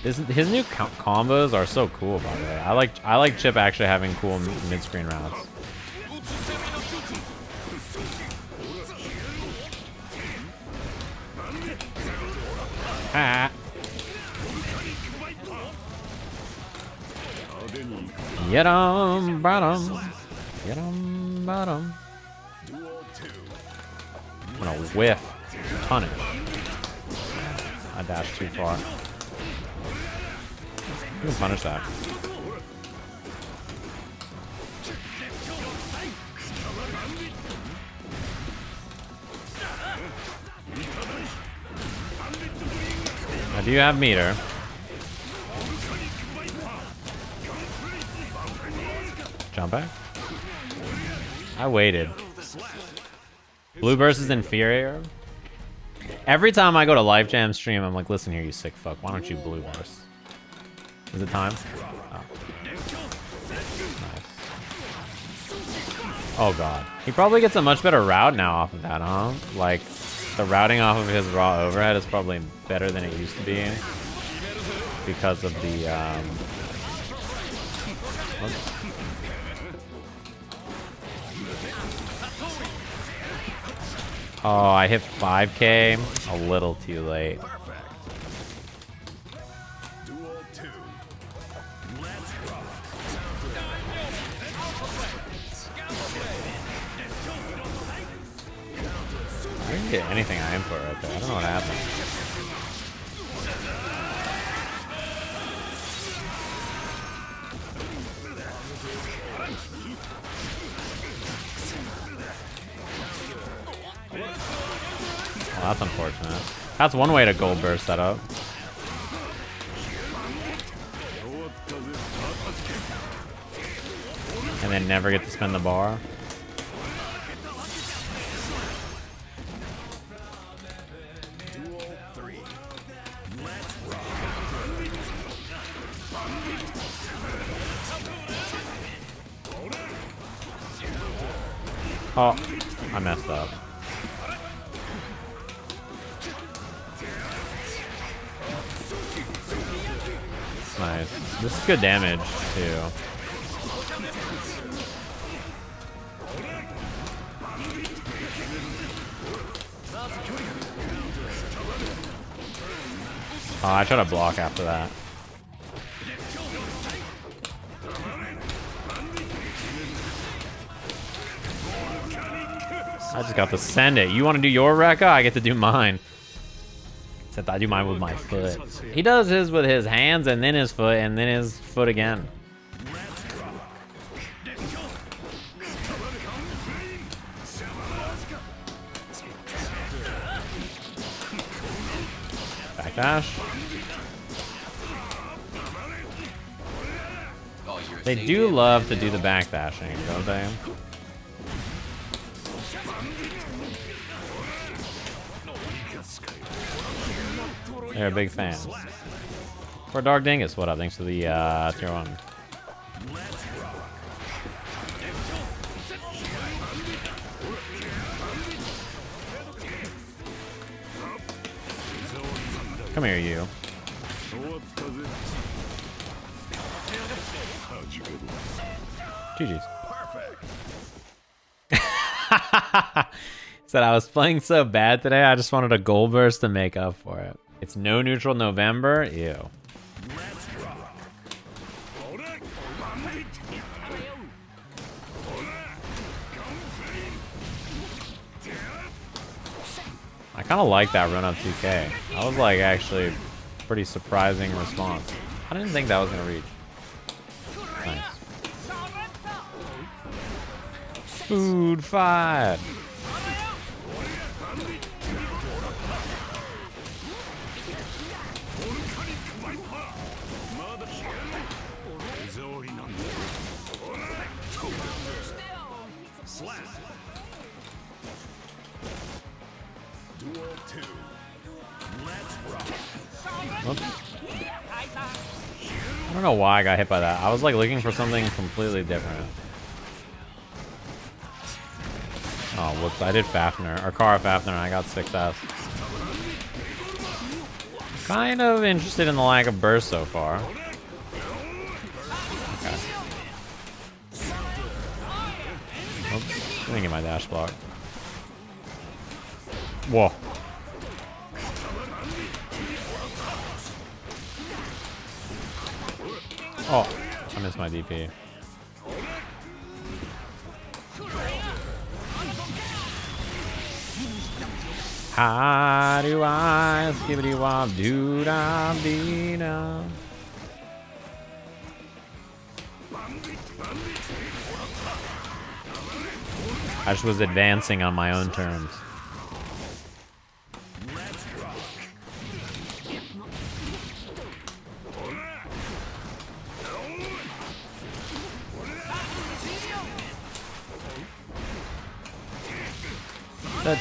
S1: His new combos are so cool, by the way. I like Chipp actually having cool mid-screen routes. Ah. Get 'em, bottom. Get 'em, bottom. I'm gonna whiff. Punish. I dashed too far. You can punish that. I do have meter. Jump back. I waited. Blue burst is inferior. Every time I go to Life Jam stream, I'm like, listen here, you sick fuck. Why don't you blue burst? Is it time? Oh. Nice. Oh god. He probably gets a much better route now off of that, huh? Like, the routing off of his raw overhead is probably better than it used to be. Because of the, oops. Oh, I hit 5k a little too late. I didn't get anything I input right there. I don't know what happened. Well, that's unfortunate. That's one way to gold burst that up. And then never get to spin the bar. Oh, I messed up. Nice. This is good damage, too. Oh, I try to block after that. I just got to send it. You want to do your Rekka? I get to do mine. Except I do mine with my foot. He does his with his hands and then his foot and then his foot again. Backdash. They do love to do the backdashing, don't they? They're a big fan. For Dark Dingus, what up? Thanks for the tier 1. Come here, you. GG's. Said I was playing so bad today, I just wanted a gold burst to make up for it. It's no neutral November? Ew. I kind of like that run up 2K. That was like actually pretty surprising response. I didn't think that was gonna reach. Nice. Food fight. Oops. I don't know why I got hit by that. I was like looking for something completely different. Oh, whoops. I did Fafner, or Kara Fafner, and I got 6S. Kind of interested in the lack of burst so far. Okay. Oops. Didn't get my dash block. Whoa. Oh, I missed my DP. How do I skibbity wop doo da dee da? I just was advancing on my own terms.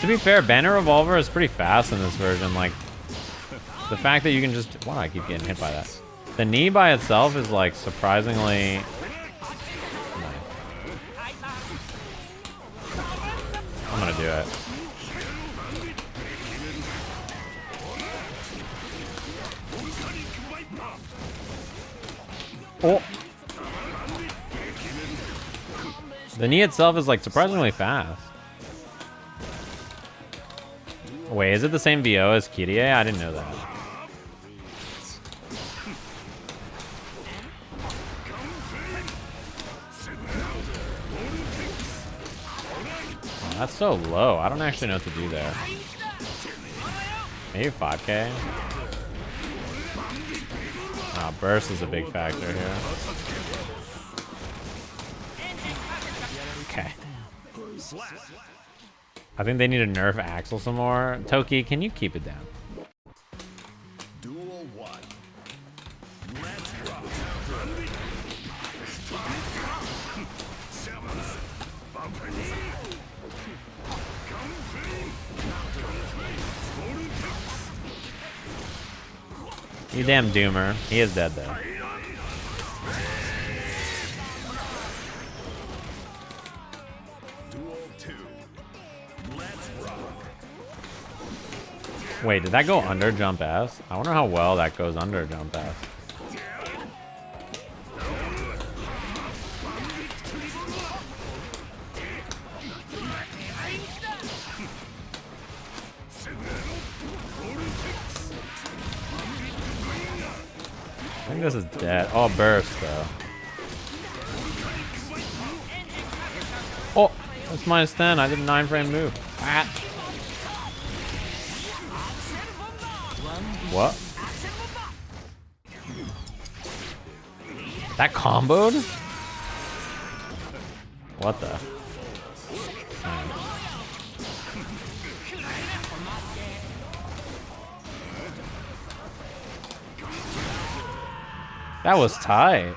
S1: To be fair, Banner Revolver is pretty fast in this version. Like, the fact that you can just... Why do I keep getting hit by that? The knee by itself is, like, surprisingly... nice. I'm gonna do it. Oh! The knee itself is, like, surprisingly fast. Wait, is it the same VO as Kyrie? I didn't know that. Oh, that's so low. I don't actually know what to do there. Maybe 5K? Ah, burst is a big factor here. Okay. I think they need to nerf Axel some more. Toki, can you keep it down?
S3: Duel 1. Let's rock.
S1: You damn doomer. He is dead though. Wait, did that go under jump S? I wonder how well that goes under jump S. I think this is dead. Oh, burst though. Oh, that's -10. I did a 9-frame move. Ah. What? That comboed? What the? That was tight.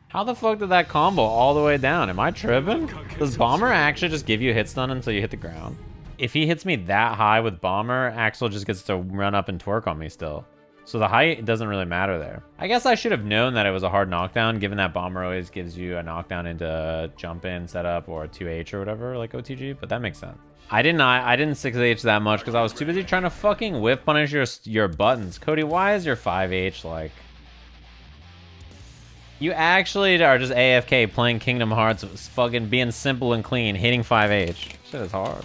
S1: How the fuck did that combo all the way down? Am I tripping? Does Bomber actually just give you hit stun until you hit the ground? If he hits me that high with Bomber, Axel just gets to run up and twerk on me still. So the height doesn't really matter there. I guess I should have known that it was a hard knockdown, given that Bomber always gives you a knockdown into jump in setup or 2H or whatever, like OTG, but that makes sense. I didn't 6H that much because I was too busy trying to fucking whiff punish your buttons. Cody, why is your 5H like? You actually are just AFK playing Kingdom Hearts, fucking being simple and clean, hitting 5H. Shit is hard.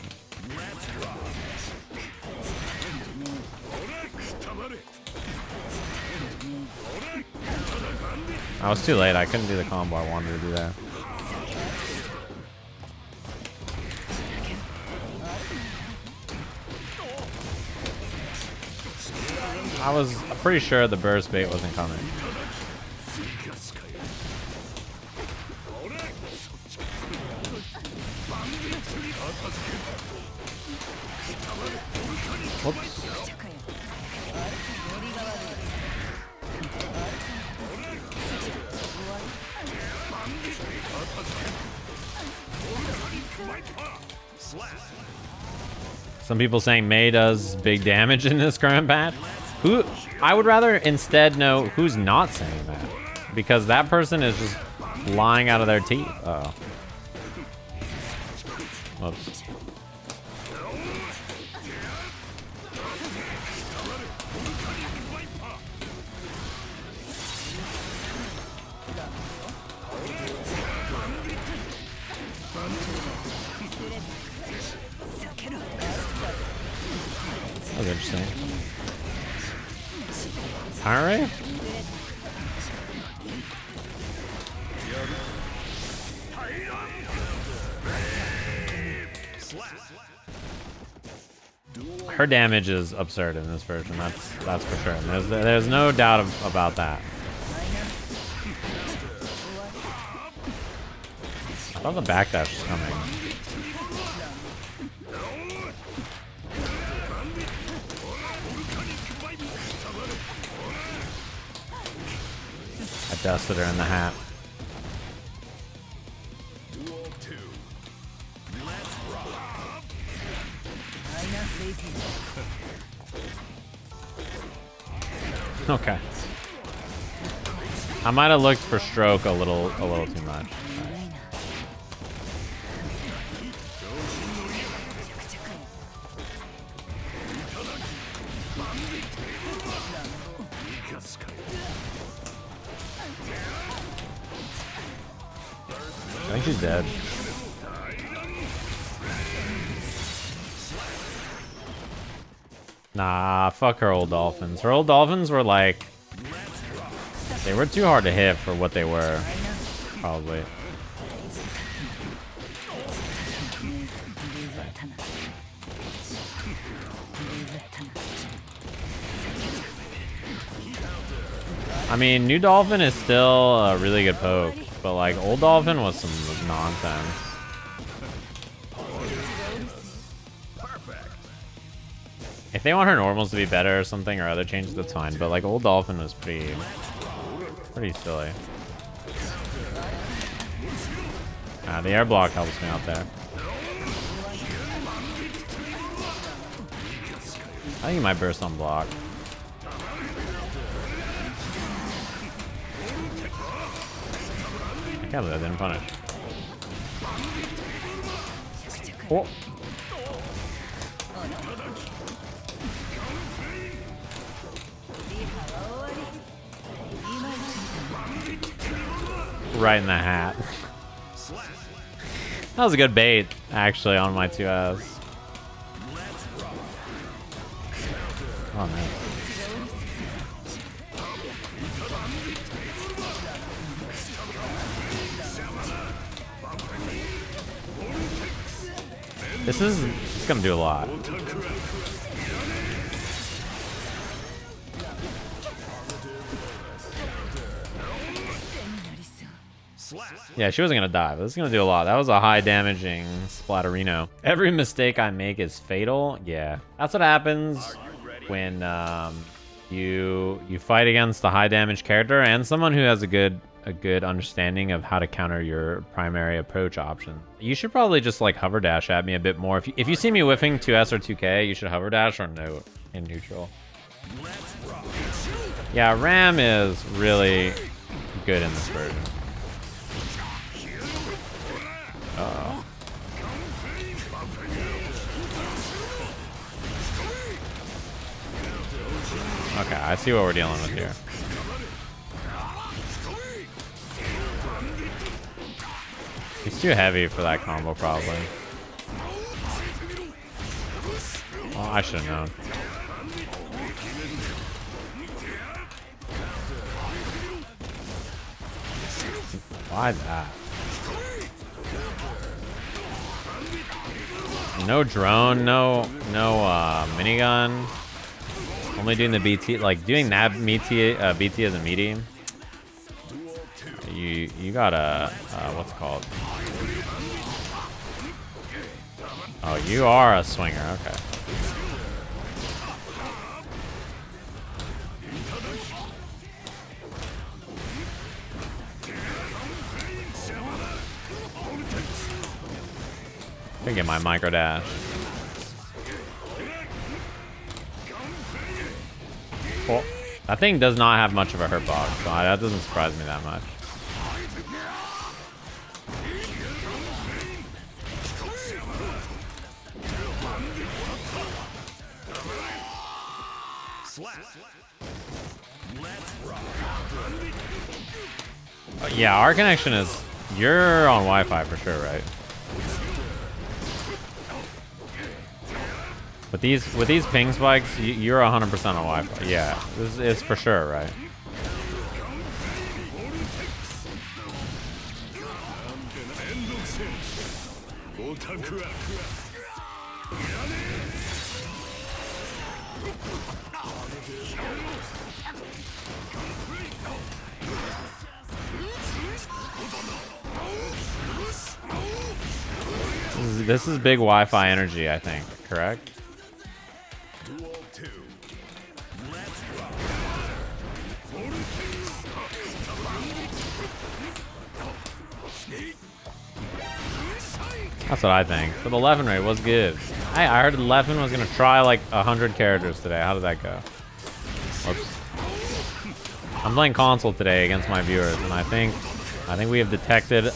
S1: I was too late. I couldn't do the combo I wanted to do there. I was pretty sure the burst bait wasn't coming. Whoops. Some people saying Mei does big damage in this current patch. Who? I would rather instead know who's not saying that, because that person is just lying out of their teeth. Uh oh. Whoops. That was interesting. Alright. Her damage is absurd in this version. That's for sure. There's no doubt about that. I thought the backdash was coming. I dusted her in the hat. Okay. I might have looked for stroke a little too much. I think she's dead. Nah, fuck her old dolphins. Her old dolphins were like... They were too hard to hit for what they were. Probably. I mean, new dolphin is still a really good poke, but like old dolphin was some nonsense. If they want her normals to be better or something, or other changes, that's fine. But like old dolphin was pretty silly. Ah, the air block helps me out there. I think he might burst on block. I can't believe I didn't punish. Oh. Right in the hat. That was a good bait, actually, on my 2S. Oh, man. It's gonna do a lot. Yeah, she wasn't gonna die, but this is gonna do a lot. That was a high damaging Splatterino. Every mistake I make is fatal. Yeah, that's what happens when you fight against a high damage character and someone who has a good understanding of how to counter your primary approach option. You should probably just like hover dash at me a bit more. If you see me whiffing 2S or 2K, you should hover dash or no in neutral. Yeah, Ram is really good in this version. Uh-oh. Okay, I see what we're dealing with here. He's too heavy for that combo, probably. Well, I should have known. Why that? No drone, no minigun. Only doing the BT, like doing that BT as a meaty. You got a what's it called? Oh, you are a swinger. Okay. I can get my micro dash. Well, that thing does not have much of a hurt box, so that doesn't surprise me that much. Yeah, our connection is... You're on Wi-Fi for sure, right? With these ping spikes, you're 100% on Wi-Fi. Yeah, this is for sure, right? This is big Wi-Fi energy, I think. Correct? That's what I think. But the Leffen rate was good. I heard Leffen was gonna try like 100 characters today. How did that go? Whoops. I'm playing console today against my viewers, and I think we have detected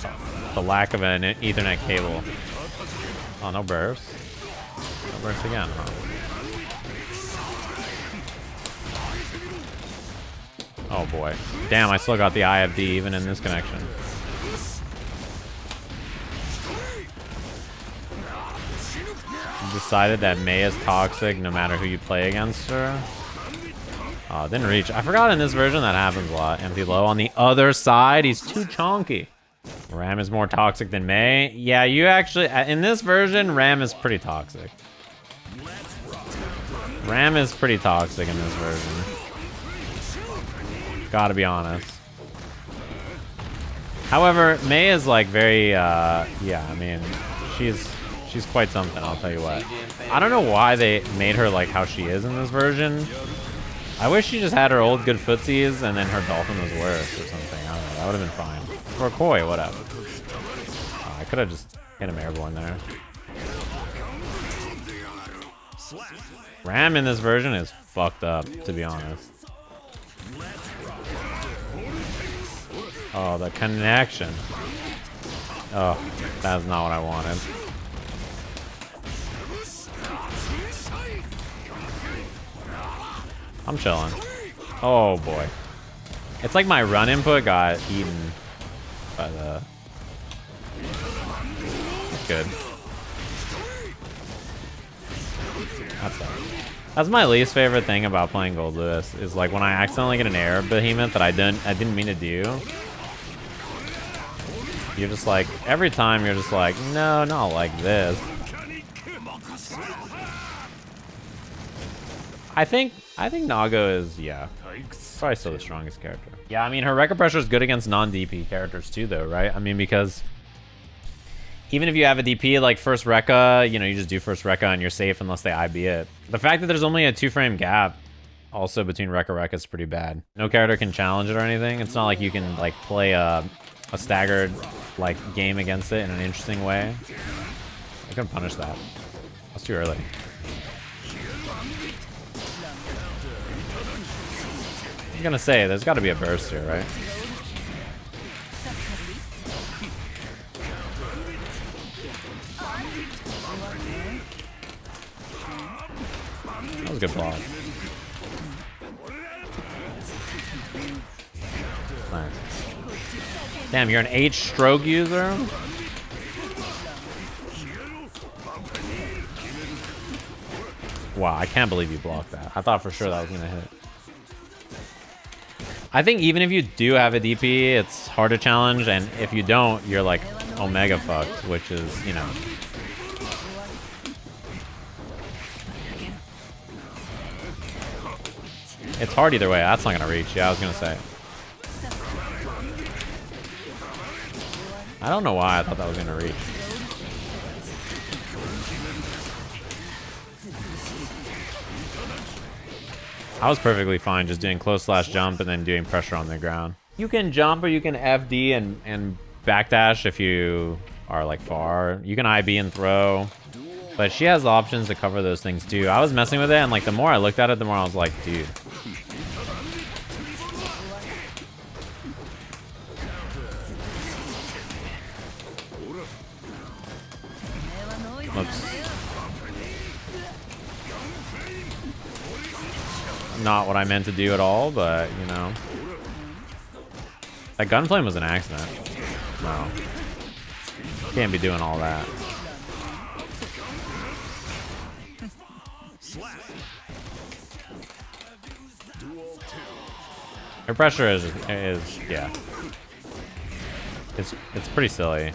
S1: the lack of an Ethernet cable. Oh, no burst. No burst again, huh? Oh boy. Damn, I still got the IFD even in this connection. Decided that Mei is toxic no matter who you play against her. Oh, didn't reach. I forgot in this version that happens a lot. Empty low on the other side. He's too chonky. Ram is more toxic than Mei. Yeah, you actually... In this version, Ram is pretty toxic. Ram is pretty toxic in this version. Gotta be honest. However, Mei is like very... yeah, I mean, she's quite something, I'll tell you what. I don't know why they made her like how she is in this version. I wish she just had her old good footsies and then her dolphin was worse or something. I don't know, that would have been fine. Or Koi, whatever. Oh, I could have just hit him airborne there. Ram in this version is fucked up, to be honest. Oh, the connection. Oh, that's not what I wanted. I'm chilling. Oh boy. It's like my run input got eaten by the... That's good. That's my least favorite thing about playing Goldlewis is like when I accidentally get an air behemoth that I didn't mean to do. You're just like, every time you're just like, no, not like this. I think Nago is, yeah, probably still the strongest character. Yeah, I mean, her Rekka pressure is good against non-DP characters too, though, right? I mean, because even if you have a DP, like first Rekka, you know, you just do first Rekka and you're safe unless they IB it. The fact that there's only a 2-frame gap also between Rekka is pretty bad. No character can challenge it or anything. It's not like you can like play a staggered like game against it in an interesting way. I couldn't punish that. That's too early. I'm gonna say there's got to be a burst here, right? That was a good block. Damn, you're an H stroke user? Wow, I can't believe you blocked that. I thought for sure that was gonna hit. I think even if you do have a DP, it's hard to challenge, and if you don't, you're like Omega fucked, which is, you know. It's hard either way. That's not gonna reach. Yeah, I was gonna say. I don't know why I thought that was gonna reach. I was perfectly fine just doing close slash jump and then doing pressure on the ground. You can jump or you can FD and backdash if you are like far. You can IB and throw. But she has options to cover those things too. I was messing with it, and like the more I looked at it, the more I was like, dude. Oops. Not what I meant to do at all, but you know. That gunflame was an accident. No. Can't be doing all that. Her pressure is yeah. It's pretty silly.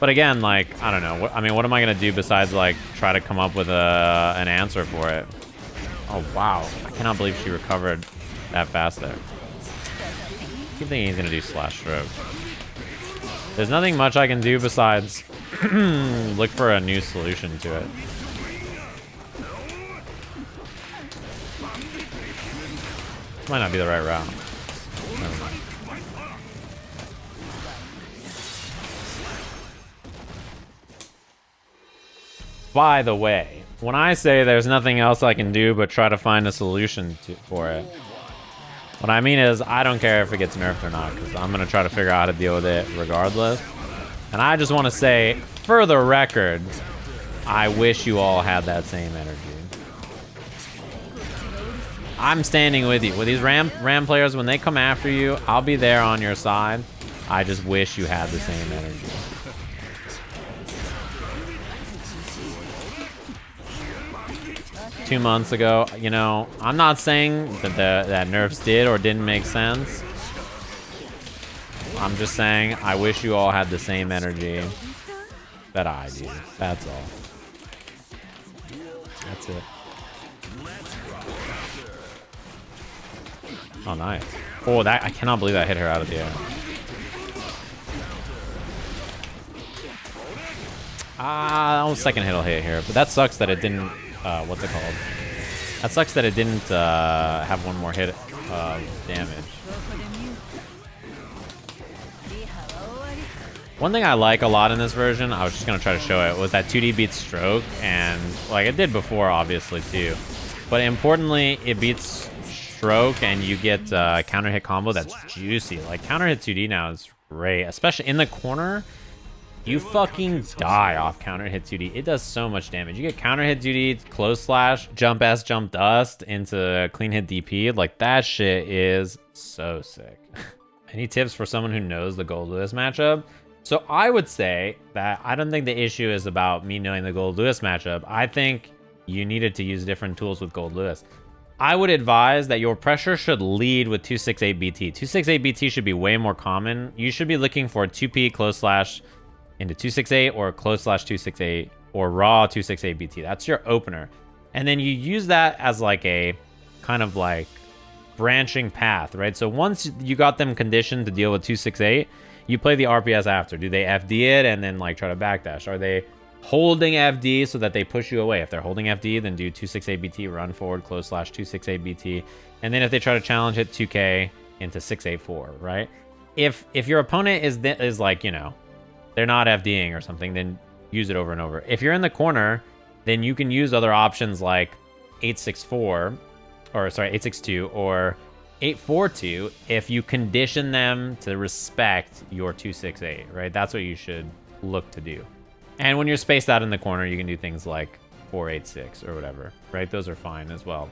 S1: But again, like, I don't know. I mean, what am I gonna do besides like try to come up with an answer for it? Oh wow, I cannot believe she recovered that fast there. I keep thinking he's gonna do slash stroke. There's nothing much I can do besides look for a new solution to it. This might not be the right route. Never mind. By the way, when I say there's nothing else I can do but try to find a solution for it, what I mean is I don't care if it gets nerfed or not, because I'm going to try to figure out how to deal with it regardless. And I just want to say, for the record, I wish you all had that same energy. I'm standing with you. With these Ram players, when they come after you, I'll be there on your side. I just wish you had the same energy. Two months ago, you know, I'm not saying that that nerfs did or didn't make sense. I'm just saying I wish you all had the same energy that I do. That's all. That's it. Oh, nice. Oh, that I cannot believe that hit her out of the air. Almost second hit will hit here, but that sucks that it didn't. What's it called? That sucks that it didn't have one more hit of damage. One thing I like a lot in this version, I was just gonna try to show it, was that 2D beats stroke, and like it did before, obviously too. But importantly, it beats stroke, and you get counter hit combo that's juicy. Like counter hit 2D now is great, especially in the corner. You fucking die off counter hit 2D. It does so much damage. You get counter hit 2D, close slash, jump S, jump dust into clean hit DP. Like that shit is so sick. Any tips for someone who knows the Goldlewis matchup? So I would say that I don't think the issue is about me knowing the Goldlewis matchup. I think you needed to use different tools with Goldlewis. I would advise that your pressure should lead with 268 BT. 268 BT should be way more common. You should be looking for 2P close slash into 268 or close slash 268 or raw 268 BT. That's your opener. And then you use that as like a kind of like branching path, right? So once you got them conditioned to deal with 268, you play the RPS after. Do they FD it and then like try to backdash? Are they holding FD so that they push you away? If they're holding FD, then do 268 BT, run forward, close slash 268 BT. And then if they try to challenge, hit 2K into 684, right? If your opponent is like, you know, they're not FDing or something, then use it over and over. If you're in the corner, then you can use other options like 864, or sorry, 862 or 842 if you condition them to respect your 268, right? That's what you should look to do. And when you're spaced out in the corner, you can do things like 486 or whatever, right? Those are fine as well.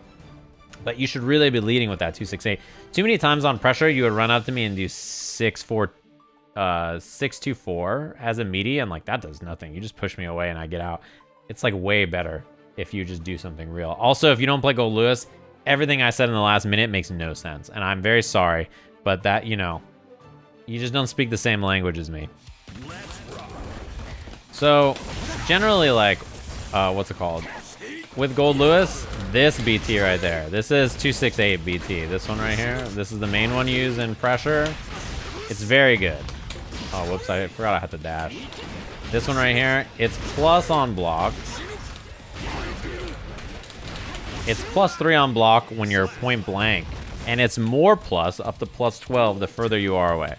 S1: But you should really be leading with that 268. Too many times on pressure, you would run up to me and do 6-2-4 as a meaty, and like that does nothing. You just push me away and I get out. It's like way better if you just do something real. Also, if you don't play Goldlewis, everything I said in the last minute makes no sense. And I'm very sorry, but that, you know, you just don't speak the same language as me. So, generally, like, what's it called? With Goldlewis, this BT right there. This is 268 BT. This one right here. This is the main one you use in pressure. It's very good. Oh, whoops, I forgot I had to dash. This one right here, it's plus on block. It's +3 on block when you're point blank. And it's more plus, up to +12, the further you are away.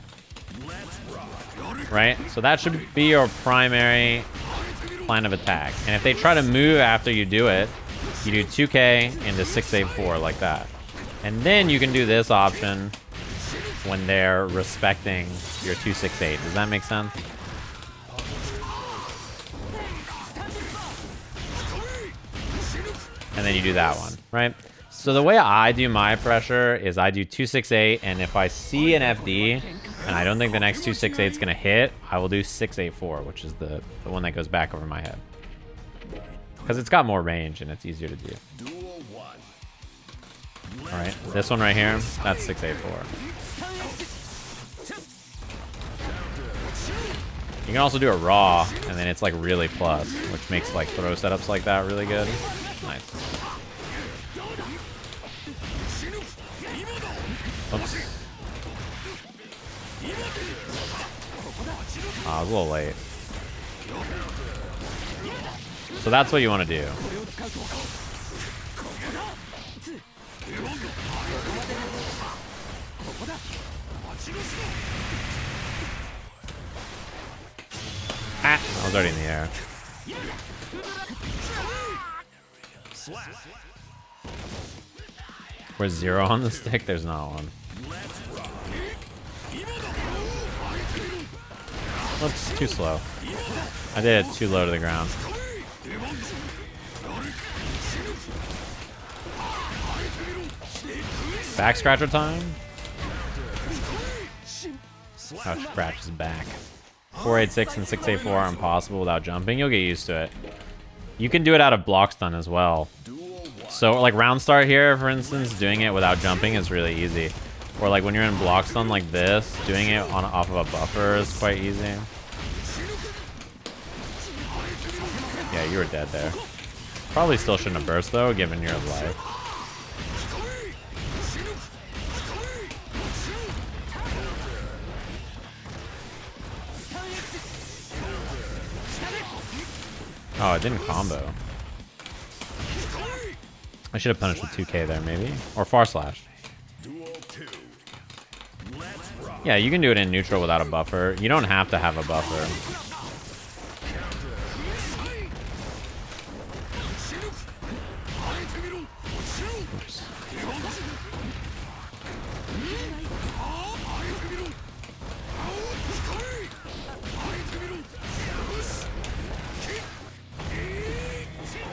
S1: Right? So that should be your primary plan of attack. And if they try to move after you do it, you do 2K into 684 like that. And then you can do this option when they're respecting your 268. Does that make sense? And then you do that one, right? So the way I do my pressure is I do 268, and if I see an FD and I don't think the next 268 is gonna hit, I will do 684, which is the one that goes back over my head. Because it's got more range and it's easier to do. All right, this one right here, that's 684. You can also do a raw, and then it's like really plus, which makes like throw setups like that really good. Nice. Oops. Oh, I was a little late. So that's what you want to do. Ah, I was already in the air. Where's 0 on the stick? There's not one. Oops, too slow. I did it too low to the ground. Back scratcher time? Oh, scratch is back. 486 and 684 are impossible without jumping. You'll get used to it. You can do it out of block stun as well. So like round start here, for instance, doing it without jumping is really easy. Or like when you're in block stun like this, doing it off of a buffer is quite easy. Yeah, you were dead there. Probably still shouldn't have burst though, given your life. Oh, it didn't combo. I should have punished with 2K there, maybe. Or far slash. Yeah, you can do it in neutral without a buffer. You don't have to have a buffer. Oops.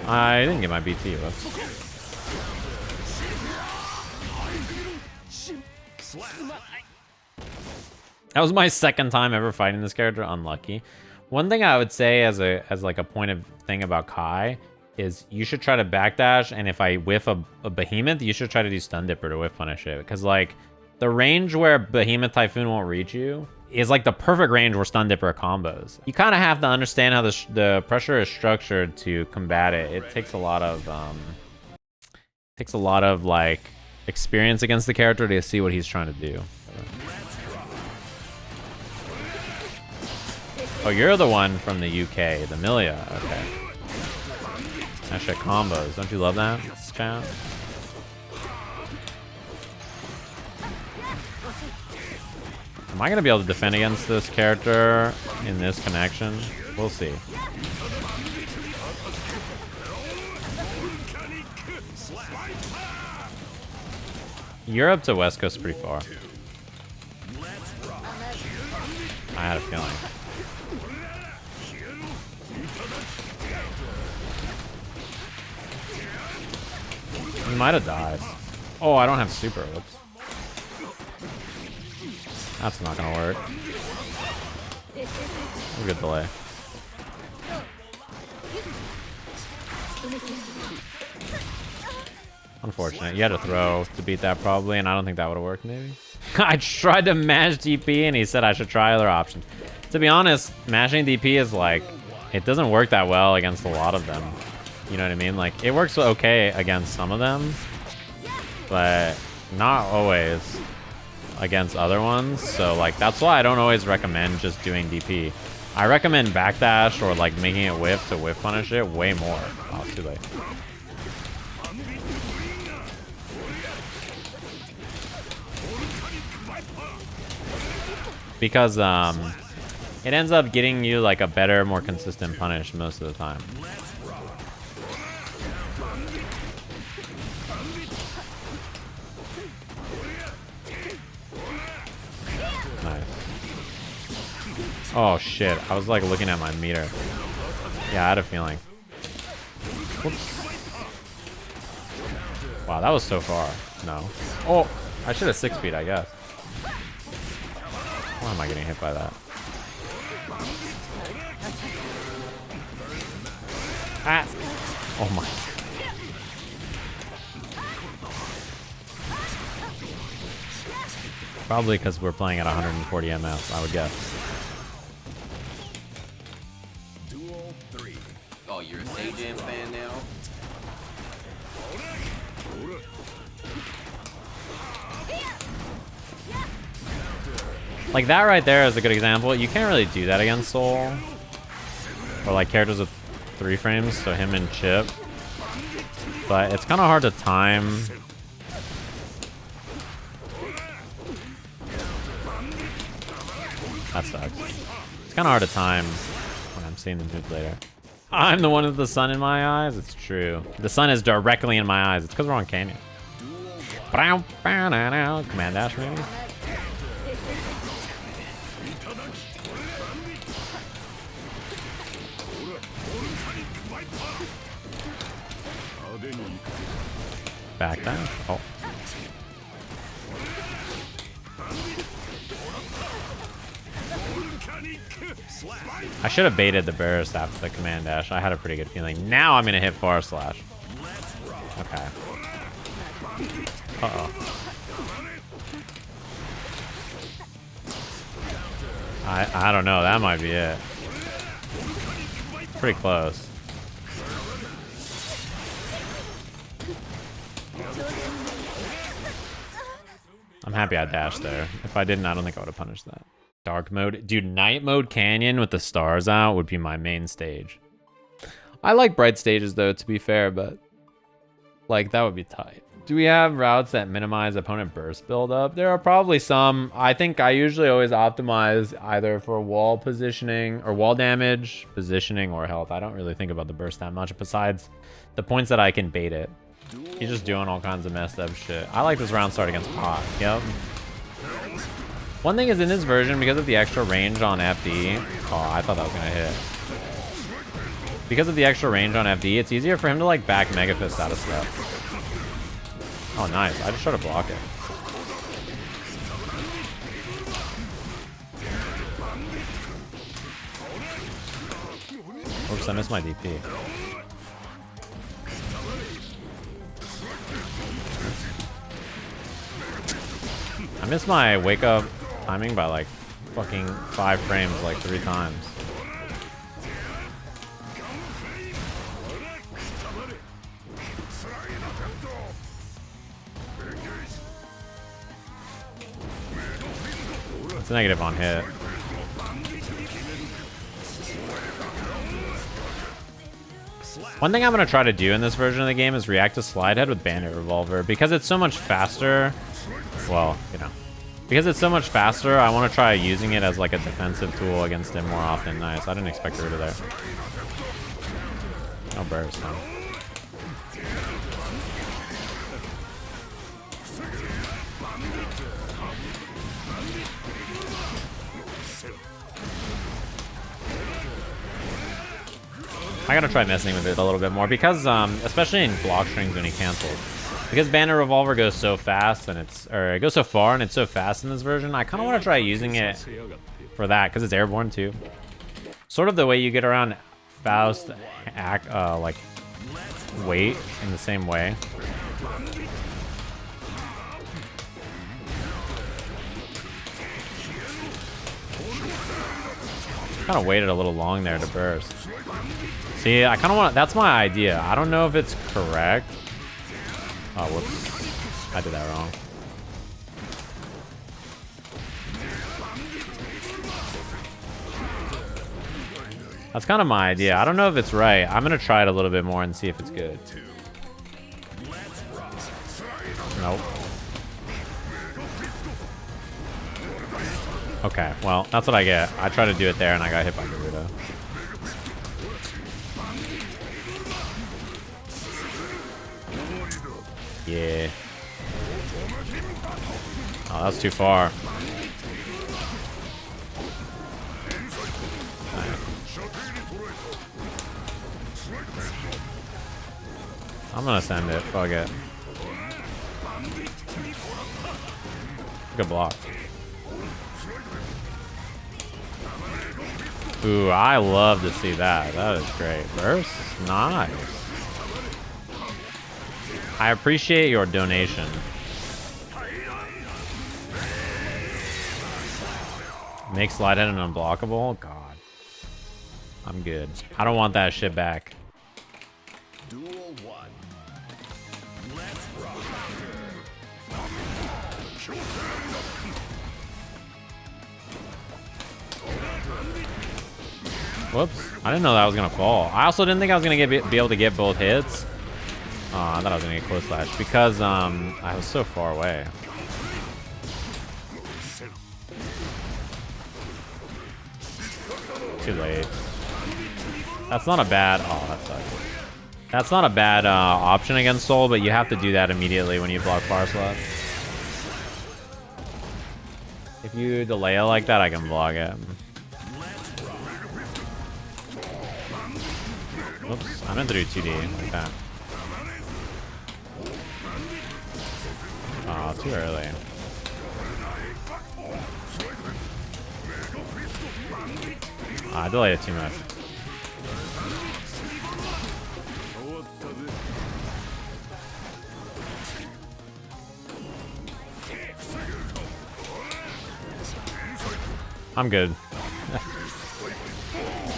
S1: I didn't get my BT. Whoops. That was my second time ever fighting this character. Unlucky. One thing I would say as like a point of thing about Kai is you should try to backdash, and if I whiff a behemoth, you should try to do stun dipper to whiff punish it, because like the range where behemoth typhoon won't reach you is like the perfect range where stun dipper combos. You kind of have to understand how the pressure is structured to combat it. It takes a lot of like experience against the character to see what he's trying to do. Oh, you're the one from the UK, the Millia. Okay. That shit combos. Don't you love that, chat? Am I gonna be able to defend against this character in this connection? We'll see. Europe to West Coast is pretty far. I had a feeling. He might have died. Oh, I don't have super. Whoops. That's not gonna work. Good delay. Unfortunate. You had to throw to beat that probably, and I don't think that would have worked maybe. I tried to mash DP and he said I should try other options. To be honest, mashing DP is like, it doesn't work that well against a lot of them. You know what I mean? Like, it works okay against some of them, but not always against other ones. So like, that's why I don't always recommend just doing DP. I recommend backdash or like making it whiff to whiff punish it way more. Oh, it's too late. Because it ends up getting you like a better, more consistent punish most of the time. Nice. Oh shit, I was like looking at my meter. Yeah, I had a feeling. Whoops. Wow, that was so far. No. Oh, I should have 6 feet, I guess. Why am I getting hit by that? Ah! Oh my. Probably because we're playing at 140 MS, I would guess.
S3: Duel 3.
S2: Oh, you're a Sajam fan now?
S1: Like that right there is a good example. You can't really do that against Soul. Or like characters with 3 frames, so him and Chipp. But it's kind of hard to time. That sucks. It's kind of hard to time when I'm seeing the move later. I'm the one with the sun in my eyes? It's true. The sun is directly in my eyes. It's because we're on Canyon. Command dash maybe? Backdash? Oh. I should have baited the burst after the command dash. I had a pretty good feeling. Now I'm gonna hit far slash. Okay. Uh-oh. I don't know. That might be it. Pretty close. I'm happy I dashed there. If I didn't, I don't think I would have punished that. Dark mode. Dude, night mode canyon with the stars out would be my main stage. I like bright stages though, to be fair, but like that would be tight. Do we have routes that minimize opponent burst buildup? There are probably some. I think I usually always optimize either for wall positioning or wall damage, positioning, or health. I don't really think about the burst that much besides the points that I can bait it. He's just doing all kinds of messed up shit. I like this round start against Pot. Yep. One thing is in this version, because of the extra range on FD. Oh, I thought that was gonna hit. Because of the extra range on FD, it's easier for him to like back Mega Fist out of step. Oh, nice. I just tried to block it. Oops, I missed my DP. I missed my wake up timing by like fucking 5 frames like 3 times. It's a negative on hit. One thing I'm going to try to do in this version of the game is react to Slide Head with Bandit Revolver. Because it's so much faster, well, you know. Because it's so much faster, I want to try using it as like a defensive tool against him more often. Nice, I didn't expect her to there. No burst, huh? I gotta try messing with it a little bit more because, especially in block strings when he cancels. Because Banner Revolver goes so fast and it goes so far and it's so fast in this version, I kind of want to try using it for that because it's airborne too. Sort of the way you get around Faust like weight in the same way. Kind of waited a little long there to burst. See, I kind of want, that's my idea. I don't know if it's correct. Oh, whoops. I did that wrong. That's kind of my idea. I don't know if it's right. I'm going to try it a little bit more and see if it's good. Nope. Okay, well, that's what I get. I tried to do it there and I got hit by Gerudo. Yeah. Oh, that's too far. I'm gonna send it. Fuck it. Good block. Ooh, I love to see that. That is great. Burst? Nice. I appreciate your donation. Make slide head unblockable? God. I'm good. I don't want that shit back.
S3: Duel 1. Let's rock.
S1: Whoops. I didn't know that was gonna fall. I also didn't think I was gonna be able to get both hits. I thought I was gonna get close slash because I was so far away. Too late. That's not a bad. Oh, that sucks. That's not a bad option against Soul, but you have to do that immediately when you block far slot. If you delay it like that, I can block it. Oops, I meant to do 2D like that. Oh, too early. I delayed it too much. I'm good.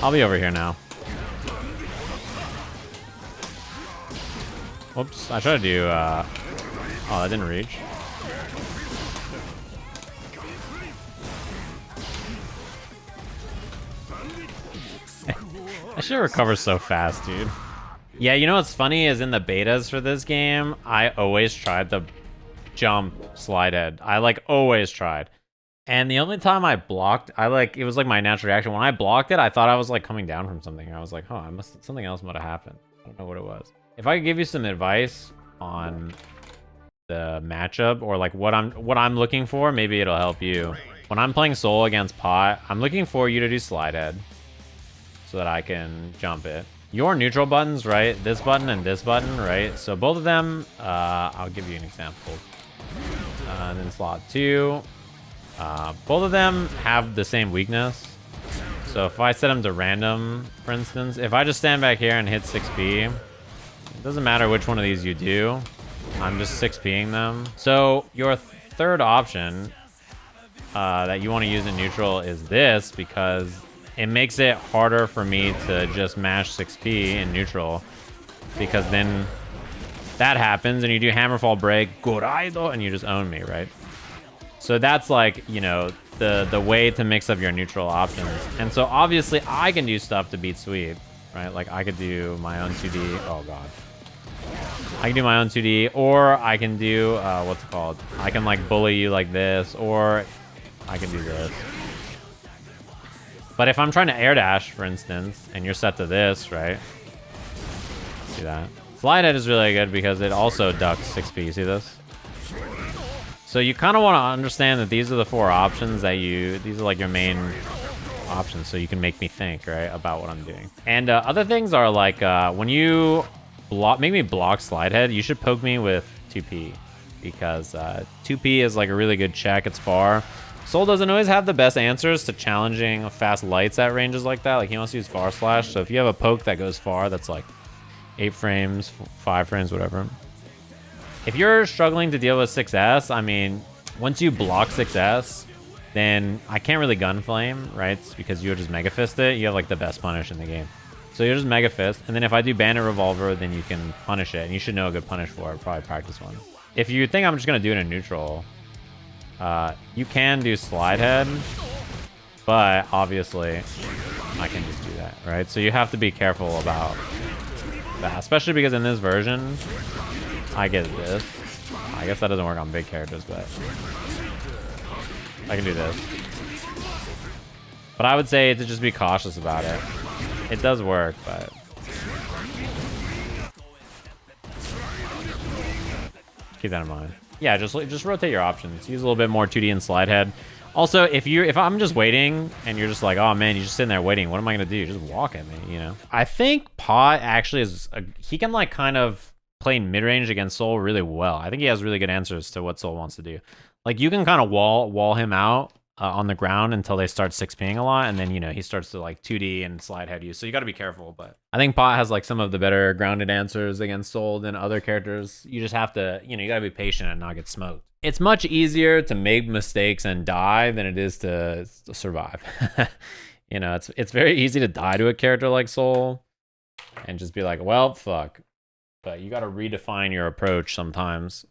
S1: I'll be over here now. Whoops, I tried to do, oh, that didn't reach. I should recover so fast, dude. Yeah, you know what's funny is in the betas for this game, I always tried the jump slide head. I like always tried. And the only time I blocked, it was like my natural reaction. When I blocked it, I thought I was like coming down from something. I was like, huh, something else might have happened. I don't know what it was. If I could give you some advice on the matchup or like what I'm looking for, maybe it'll help you. When I'm playing Soul against Pot, I'm looking for you to do slide head so that I can jump it. Your neutral buttons, right? This button and this button, right? So both of them, I'll give you an example. And then slot 2. Both of them have the same weakness. So if I set them to random, for instance, if I just stand back here and hit 6p, it doesn't matter which one of these you do. I'm just 6ping them. So your third option that you want to use in neutral is this because it makes it harder for me to just mash 6p in neutral because then that happens and you do hammerfall break, goraido, and you just own me, right? So that's like, you know, the way to mix up your neutral options. And so obviously I can do stuff to beat sweep, right? Like I could do my own 2D. Oh god. I can do my own 2D, or I can do, what's it called? I can like bully you like this, or I can do this. But if I'm trying to air dash, for instance, and you're set to this, right? See that? Slide head is really good because it also ducks 6p. See this? So you kind of want to understand that these are the 4 options that these are like your main options, so you can make me think, right, about what I'm doing. And other things are like when you make me block slide head, you should poke me with 2P because 2P is like a really good check. It's far. Soul doesn't always have the best answers to challenging fast lights at ranges like that. Like he wants to use far slash. So if you have a poke that goes far, that's like 8 frames, 5 frames, whatever. If you're struggling to deal with 6S, I mean, once you block 6S, then I can't really gunflame, right? It's because you just Mega Fist it. You have like the best punish in the game. So you just Mega Fist, and then if I do Bandit Revolver, then you can punish it, and you should know a good punish for it. Probably practice one. If you think I'm just gonna do it in neutral, you can do Slide Head, but obviously I can just do that, right? So you have to be careful about that, especially because in this version, I get this. I guess that doesn't work on big characters, but I can do this. But I would say to just be cautious about it. It does work, but keep that in mind. Yeah, just rotate your options. Use a little bit more 2D and slide head. Also, if I'm just waiting and you're just like, oh man, you're just sitting there waiting, what am I gonna do? Just walk at me, you know? I think Pot actually is he can like kind of play mid-range against Soul really well. I think he has really good answers to what Soul wants to do. Like you can kind of wall him out on the ground until they start 6Ping a lot, and then, you know, he starts to like 2D and slide head you. So you got to be careful. But I think Pot has like some of the better grounded answers against Soul than other characters. You just have to, you know, you got to be patient and not get smoked. It's much easier to make mistakes and die than it is to survive. You know, it's very easy to die to a character like Soul and just be like, well, fuck. But you got to redefine your approach sometimes.